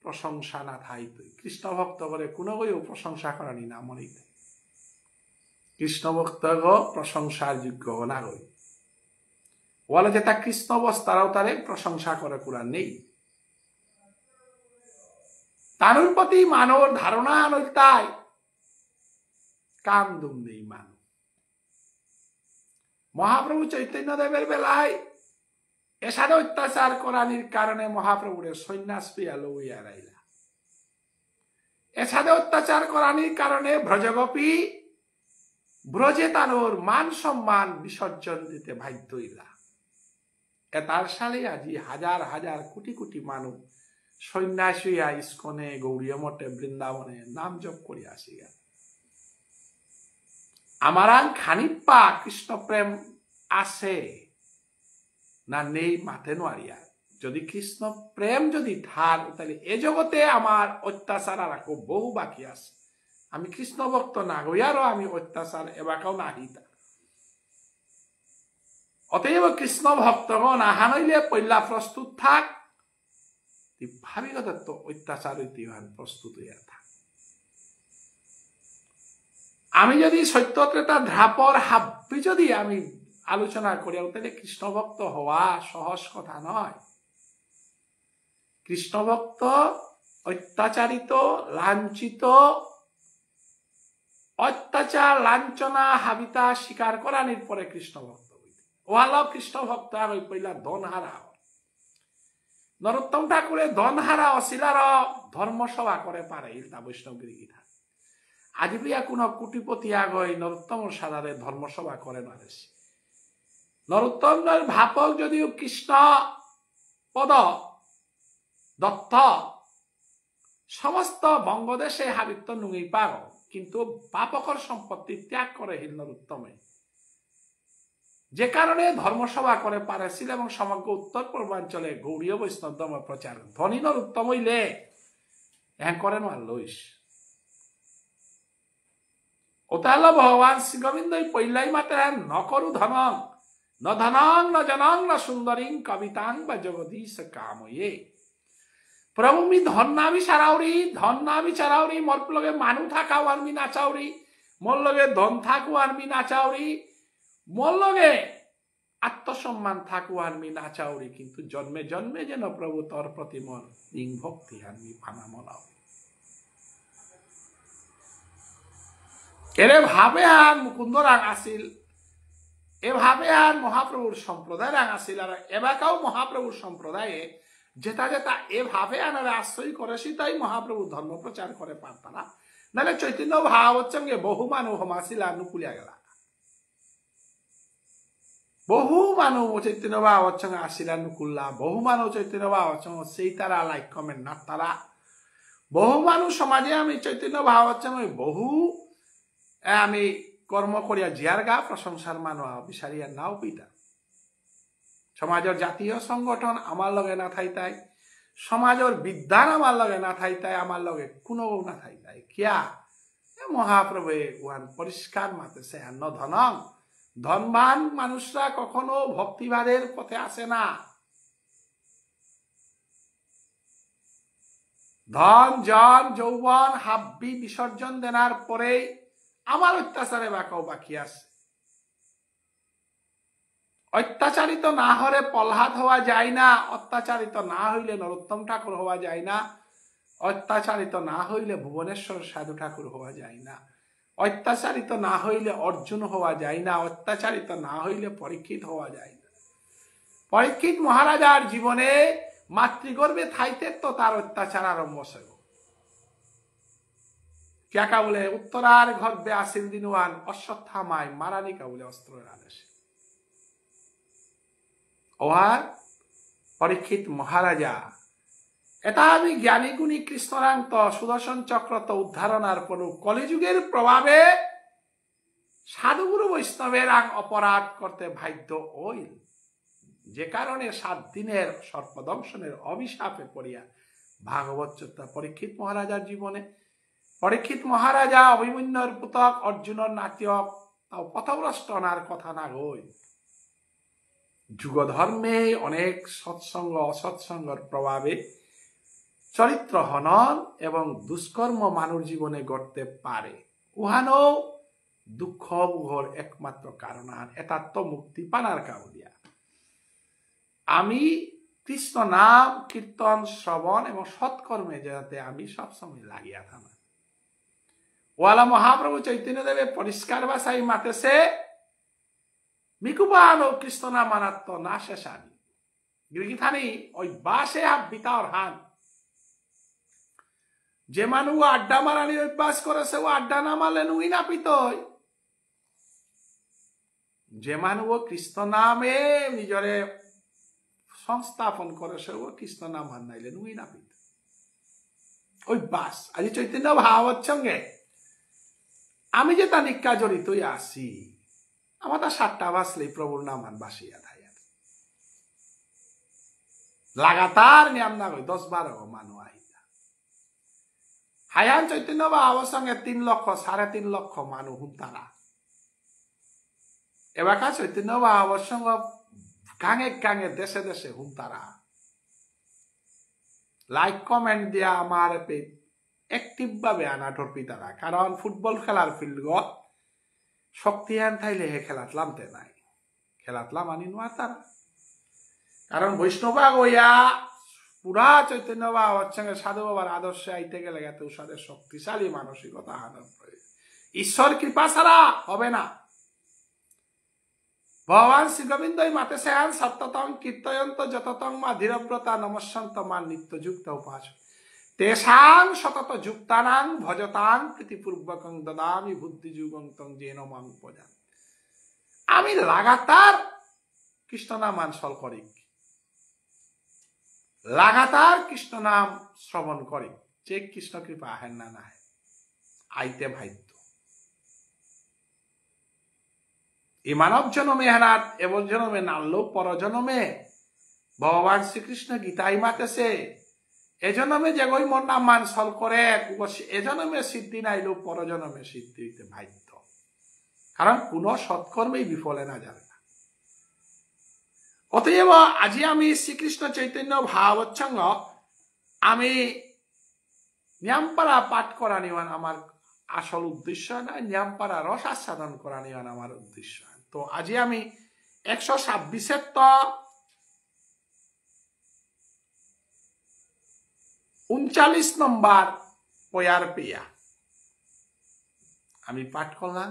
প্রশংসা না থাইত কৃষ্ণ ভক্ত করে কোনো গইও প্রশংসা করানি না মরিতে কৃষ্ণ ভক্ত প্রশংসার যোগ্য না গই বলে যে তা কৃষ্ণ বস্তারাও তারে প্রশংসা করে কুরান নেই তার প্রতি মানব ধারণা নইতাই কাম দুম নেই মানব মহাপ্রভু চৈতন্য দেবের বেলায় এসাদে অত্যাচার করানির কারণে মহাপ্রভুরে সন্ন্যাস পেয়া লইয়া রাইলা এসাদে অত্যাচার করানির কারণে ব্রজগোপী ব্রজে তানোর মান সম্মান বিসর্জন দিতে বাধ্য হইলা এতার সালে আজি হাজার হাজার কোটি কোটি মানুষ সন্ন্যাস হইয়া ইস্কনে গৌরীয় মঠে বৃন্দাবনে নাম জপ করিয়া আসিয়া আমারাং খানিপা কৃষ্ণ প্রেম আছে না নেই মাথে নোয়ারিয়া যদি কৃষ্ণ প্রেম যদি ঠার তাহলে এ জগতে আমার অত্যাচার আর বহু বাকি আছে আমি কৃষ্ণ ভক্ত না হইয়ারও আমি অত্যাচার এবাকাও না হিতা অতএব কৃষ্ণ ভক্তগণ আহা নইলে পৈলা প্রস্তুত থাক ভাবিগত তো অত্যাচার ঐতিহান প্রস্তুত হইয়া থাক আমি যদি সত্য ত্রেতা ধ্রাপর হাব্বি যদি আমি আলোচনা করি তাহলে কৃষ্ণ ভক্ত হওয়া সহজ কথা নয় কৃষ্ণ ভক্ত অত্যাচারিত লাঞ্ছিত অত্যাচার লাঞ্ছনা হাবিতা স্বীকার করানির পরে কৃষ্ণ ভক্ত হইতে ওয়ালা কৃষ্ণ ভক্ত আর ওই পইলা ধনহারা নরোত্তম ঠাকুরে ধনহারা অশিলার ধর্মসভা করে পারে ইলতা বৈষ্ণবগিরি গীতা আজি প্রিয়া কোন কোটিপতি আগই নরোত্তম সাধারে ধর্মসভা করে না নরোত্তমের ভাপক যদিও কৃষ্ণ পদ দত্ত সমস্ত বঙ্গদেশে হাবিত্য নুঙি পার কিন্তু বাপকর সম্পত্তি ত্যাগ করে হিল নরোত্তমে যে কারণে ধর্মসভা করে পারেছিল এবং সমগ্র উত্তর পূর্বাঞ্চলে গৌরীয় বৈষ্ণব ধর্ম প্রচার ধনী নরোত্তম হইলে হ্যাঁ করেন আর লইস ওতাল ভগবান শ্রী গোবিন্দ পৈলাই মাত্র নকরু ধনং ন ধনং ন জনং ন সুন্দরী কবিতাং বা জগদীশ কাময়ে প্রভু মি ধন নামি চারাউরি মোর লগে মানু থাকাও আনমি নাচাউরি মোর লগে ধন থাকু আনমি নাচাউরি মোর লগে আত্মসম্মান থাকু আনমি নাচাউরি কিন্তু জন্মে জন্মে যেন প্রভু তোর প্রতি মন নিং ভক্তি আনমি ফানা মনাও এরে ভাবে আন মুকুন্দ রাং আসিল এভাবে আর মহাপ্রভুর সম্প্রদায় রাং আসিল আর এবাকাও মহাপ্রভুর সম্প্রদায়ে যেটা যেটা এভাবে আনারে আশ্রয় করেছি তাই মহাপ্রভু ধর্ম প্রচার করে পারতারা নাহলে চৈতন্য ভাব হচ্ছে বহু মানুষ হমাসিলা নুকুলিয়া গেলা বহু মানুষ চৈতন্য ভাব হচ্ছে আসিলা নুকুল্লা বহু মানুষ চৈতন্য ভাব হচ্ছে সেই তারা লাইক কমেন্ট না তারা বহু মানুষ সমাজে আমি চৈতন্য ভাব হচ্ছে বহু আমি কর্ম করিয়া জিয়ার গা প্রশংসার মানুষ বিচারিয়া নাও পিতা সমাজের জাতীয় সংগঠন আমার লগে না থাইতাই সমাজের বিদ্যান আমার লগে না থাইতাই আমার লগে কোনো না থাইতাই কিয়া মহাপ্রভু ওয়ান পরিষ্কার মাতেছে ন ধনং ধনবান মানুষরা কখনো ভক্তিবাদের পথে আসে না ধন জন যৌবন হাব্বি বিসর্জন দেনার পরে আমার অত্যাচারে বাকাও বাকি আছে অত্যাচারিত না হলে প্রহ্লাদ হওয়া যায় না অত্যাচারিত না হইলে নরোত্তম ঠাকুর হওয়া যায় না অত্যাচারিত না হইলে ভুবনেশ্বর সাধু ঠাকুর হওয়া যায় না অত্যাচারিত না হইলে অর্জুন হওয়া যায় না অত্যাচারিত না হইলে পরীক্ষিত হওয়া যায় না পরীক্ষিত মহারাজার জীবনে মাতৃগর্ভে থাইতে তো তার অত্যাচার আরম্ভ হইল ক্যাকা বলে উত্তরার গর্ভে আসিল দিনওয়ান অশ্বত্থামায় মারানিকা বলে অস্ত্রের আদেশ ওহার পরীক্ষিত মহারাজা এটা আমি জ্ঞানী গুণী কৃষ্ণরাঙ্ক সুদর্শন চক্র তো উদ্ধারণার পর কলিযুগের প্রভাবে সাধুগুরু বৈষ্ণবের অপরাধ করতে বাধ্য হইল যে কারণে 7 দিনের সর্পদংশনের অভিশাপে পড়িয়া ভাগবত চর্চা পরীক্ষিত মহারাজার জীবনে পরীক্ষিত মহারাজা অভিমন্যুর পুতক অর্জুনের নাটক তাও পথভ্রষ্ট অনার কথা না হই যুগ ধর্মে অনেক সৎসঙ্গ অসৎসঙ্গের প্রভাবে চরিত্র হনন এবং দুষ্কর্ম মানুষ জীবনে ঘটতে পারে উহানো দুঃখ বুহর একমাত্র কারণ এটা তো মুক্তি পানার কাউরিয়া আমি কৃষ্ণ নাম কীর্তন শ্রবণ এবং সৎকর্মে যাতে আমি সবসময় লাগিয়া থাকি ওয়ালা মহাপ্রভু চৈতন্যদেবে পরিষ্কার ভাষায় মাতেছে মিকুবান ও কৃষ্ণ নাম মানাত্ম না শেষানি গিরিথানি ওই বাসে বিতাওর হান যে মানুষ আড্ডা মারানি অভ্যাস করেছে ও আড্ডা না মারলে নুই না পিতই যে মানুষ কৃষ্ণ নামে নিজরে সংস্থাপন করেছে ও কৃষ্ণ নাম হান নাইলে নুই না পিত অভ্যাস আজি চৈতন্য ভাবত সঙ্গে আমি যে তা নিকা জড়িতই আসি আমার তা 7টা বাসলেই প্রভুর নাম হান বাসিয়া থাই লাগাতার নিয়ম না কই 10-12 মানুষ আহিতা হায়ান চৈতন্য বাবার সঙ্গে 3 লক্ষ 3.5 লক্ষ মানুষ হুঁতারা এবার চৈতন্য বাবার সঙ্গে গাঙে গাঙে দেশে দেশে হুঁতারা লাইক কমেন্ট দিয়া আমার অ্যাক্টিভ ভাবে আনাটোর পিতারা কারণ ফুটবল খেলার ফিল্ড শক্তিহান থাইলে হে খেলাতলামতে নাই খেলাতলাম আনি নোয়ার তারা কারণ বৈষ্ণবা গইয়া পুরা চৈতন্য বাবার সঙ্গে সাধু বাবার আদর্শে আইতে গেলে এত সাদের শক্তিশালী মানসিকতা আনন্দ ঈশ্বর কৃপা ছাড়া হবে না ভগবান শ্রী গোবিন্দই মাতে সেহান সত্যতং কীর্তয়ন্ত যততং মা ধীরব্রতা নমস্যন্ত মা নিত্যযুক্ত উপাস তেষাং সতত যুক্তানাং ভজতাং প্রীতিপূর্বকং দদামি বুদ্ধিযুগং তং যেন মাং উপজান আমি লাগাতার কৃষ্ণ নাম আনসল করি লাগাতার কৃষ্ণ নাম শ্রবণ করি যে কৃষ্ণ কৃপা আহেন না না আইতে ভাইত্য এই মানব জন্মে হেনাত এমন জন্মে নামলো পরজন্মে ভগবান শ্রীকৃষ্ণ গীতাই মাতেছে এজন্মে যে গই মন নাম মানসল করে এজন্মে সিদ্ধি নাইলো পরজন্মে সিদ্ধি হইতে ভাইত্য কারণ কোন সৎকর্মেই বিফলে না যাবে না অতএব আজি আমি শ্রীকৃষ্ণ চৈতন্য ভাবৎসঙ্গ আমি নিয়ামপাড়া পাঠ করা নিওয়ান আমার আসল উদ্দেশ্য না নিয়ামপাড়া রস আস্বাদন করা নিওয়ান আমার উদ্দেশ্য তো আজি আমি 126 তো 39 নম্বর পয়ার পেয়া আমি পাঠ করলাম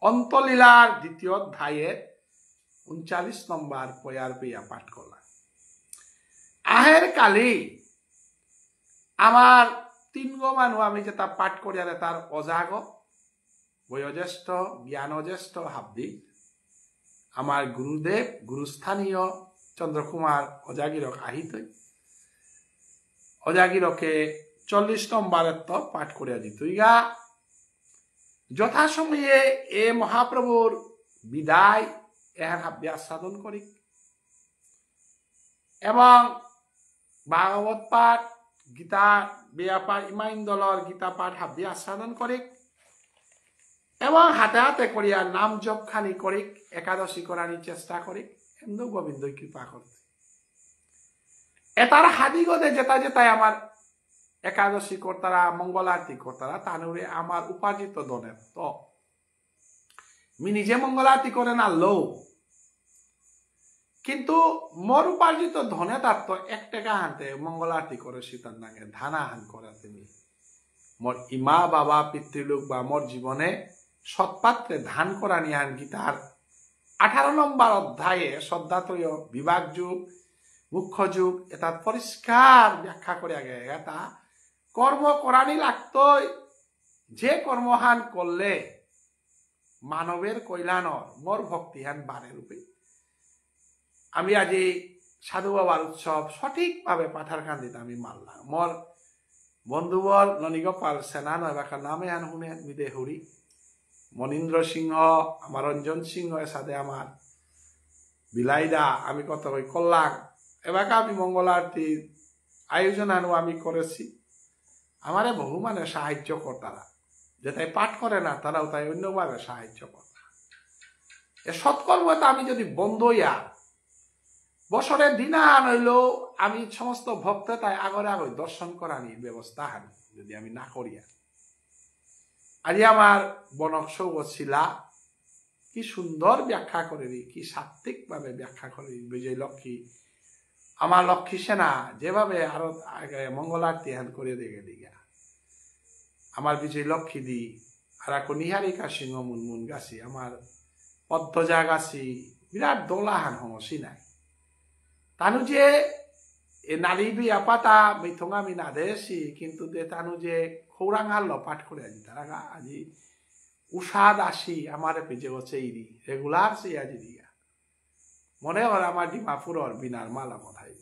অন্তলীলার 2য় অধ্যায়ের 39 নম্বর পয়ার পেয়া পাঠ করলাম আহের কালি আমার 3 মানুষ আমি যেটা পাঠ করি আর তার অজাগ বয়োজ্যেষ্ঠ জ্ঞানজ্যেষ্ঠ হাব্দি আমার গুরুদেব গুরুস্থানীয় চন্দ্রকুমার অজাগিরক আহিত অজাগিরকে 40 নম্বরের তো পাঠ করিয়া দিত ইগা যথাসময়ে এ মহাপ্রভুর বিদায় এর হাব্যে আস্বাদন করি এবং ভাগবত পাঠ গীতা বেয়াপার ইমাইন দলর গীতা পাঠ হাব্যে আস্বাদন করি এবং হাতে হাতে করিয়া নাম জপ খানি করি একাদশী করার চেষ্টা করি এমন গোবিন্দ কৃপা করতে এটার হাদিগদে যেটা যেটাই আমার একাদশী কর্তারা মঙ্গল আরতি কর্তারা তানুরে আমার উপার্জিত ধনের তো আমি নিজে মঙ্গল আরতি করে না লো কিন্তু মোর উপার্জিত ধনে তার তো 1 টাকা হানতে মঙ্গল আরতি করে সীতার নাগে ধানা হান করে তুমি মোর ইমা বাবা পিতৃলোক বা মোর জীবনে সৎপাত্রে ধান করা নিয়ান গীতার 18 নম্বর অধ্যায়ে শ্রদ্ধাত্রয় বিভাগ যুগ মুখ্য যুগ এটা পরিষ্কার ব্যাখ্যা করে আগে এটা কর্ম করানি লাগতই যে কর্মহান করলে মানবের কল্যাণর মোর ভক্তিহান বারে রূপে আমি আজি সাধু বাবার উৎসব সঠিকভাবে পাথারকান্দিতে আমি মানলাম মোর বন্ধুবর ননীগোপাল সেনা নয় বাকার নামে আন শুনে মিদে হরি মনীন্দ্র সিংহ আমার রঞ্জন সিংহ এর সাথে আমার বিলাইদা আমি কত কই করলাম এবার আমি মঙ্গল আরতির আয়োজন আনু আমি করেছি আমারে বহু মানে সাহায্য কর্তারা যেটাই পাঠ করে না তারাও তাই অন্যভাবে সাহায্য কর্তা এ সৎকর্মটা আমি যদি বন্ধ হইয়া বছরের দিনান হইল আমি সমস্ত ভক্ত তাই আগরে আগে দর্শন করানির ব্যবস্থা হান যদি আমি না করিয়া আজ আমার বনক্ষ শিলা কি সুন্দর ব্যাখ্যা করে কি সাত্বিক ভাবে ব্যাখ্যা করে বিজয় লক্ষ্মী আমার লক্ষ্মী সেনা যেভাবে আরো মঙ্গলারতি হ্যান করে দেখে দিগা আমার বিজয় লক্ষ্মী দি আর এক নিহারিকা সিংহ মুনমুন গাছি আমার পদ্মজা গাছি বিরাট দোলাহান হমসি নাই তানু যে এ নারী বিয়া পাতা মিথঙ্গা আমি না দেছি কিন্তু দে তানু যে খৌরাঙাল পাঠ করে আজি তারা আজি উষাদ আসি আমার পেজে হচ্ছে ইরি রেগুলার সে আজি দিয়া মনে হয় আমার ডিমাপুরর বিনার মালা কথাই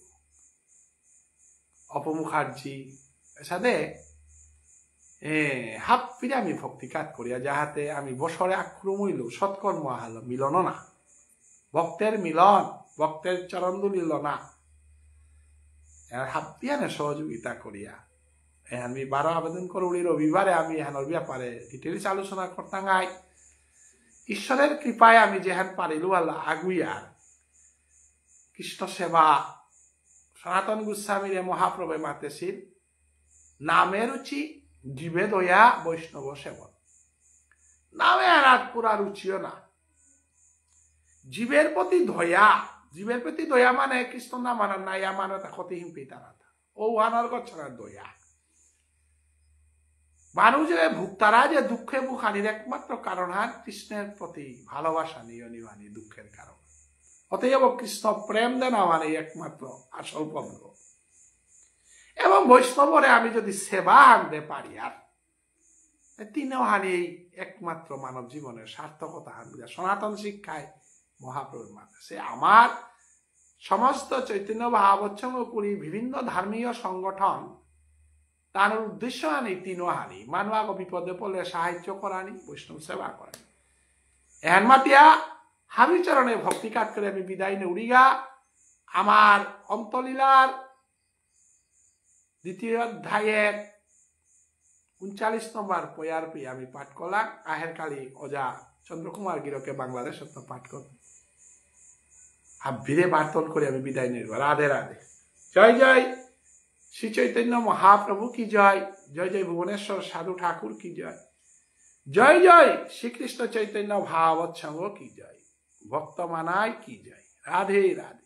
অপমুখার্জি সাথে হাত ফিরে আমি ভক্তিকাত করিয়া যাহাতে আমি বছরে আক্রম হইল সৎকর্ম আহাল মিলন না ভক্তের মিলন ভক্তের চরণ দুলিল না হাত দিয়ে সহযোগিতা করিয়া আমি 12 আবেদন করি রবিবারে আমি এহানোর ব্যাপারে ডিটেলস আলোচনা করতাম গাই ঈশ্বরের কৃপায় আমি যেহান পারিলু আল্লাহ আগুইয়ার কৃষ্ণ সেবা সনাতন গোস্বামীরে মহাপ্রভে মাতেছিল নামের রুচি জীবে দয়া বৈষ্ণব সেবন নামে আর পুরা রুচিও না জীবের প্রতি দয়া মানে কৃষ্ণ না মানার নাই মানে ক্ষতিহীন পিতারা ও আনার গচ্ছার দয়া মানুষের ভুক্তারা যে দুঃখে বুখানির একমাত্র কারণ হান কৃষ্ণের প্রতি ভালোবাসা নিয়ে নিবানি দুঃখের কারণ অতএব কৃষ্ণ প্রেম দেন আমার একমাত্র আসল পদ্ম এবং বৈষ্ণবরে আমি যদি সেবা আনতে পারি আর তিনেও হানি এই একমাত্র মানব জীবনের সার্থকতা হান সনাতন শিক্ষায় মহাপ্রভুর মাতা সে আমার সমস্ত চৈতন্য ভাবচ্ছঙ্গ করি বিভিন্ন ধর্মীয় সংগঠন তার উদ্দেশ্য আনি তিনও হানি মানুষ বিপদে পড়লে সাহায্য করানি বৈষ্ণব সেবা করানি এহান মাতিয়া হাবিচরণে ভক্তিকাত করে আমি বিদায় নে উড়িগা আমার অন্তলীলার দ্বিতীয় অধ্যায়ের 39 নম্বর পয়ার পি আমি পাঠ করলাম আহের কালী অজা চন্দ্রকুমার গিরকে বাংলাদেশ পাঠ করব ভিড়ে বার্তন করে আমি বিদায় নিব রাধে রাধে জয় জয় শ্রী চৈতন্য মহাপ্রভু কি জয় জয় জয় ভুবনেশ্বর সাধু ঠাকুর কি জয় জয় জয় শ্রীকৃষ্ণ চৈতন্য ভাবৎসঙ্গ কি জয় ভক্ত মানায় কি জয় রাধে রাধে।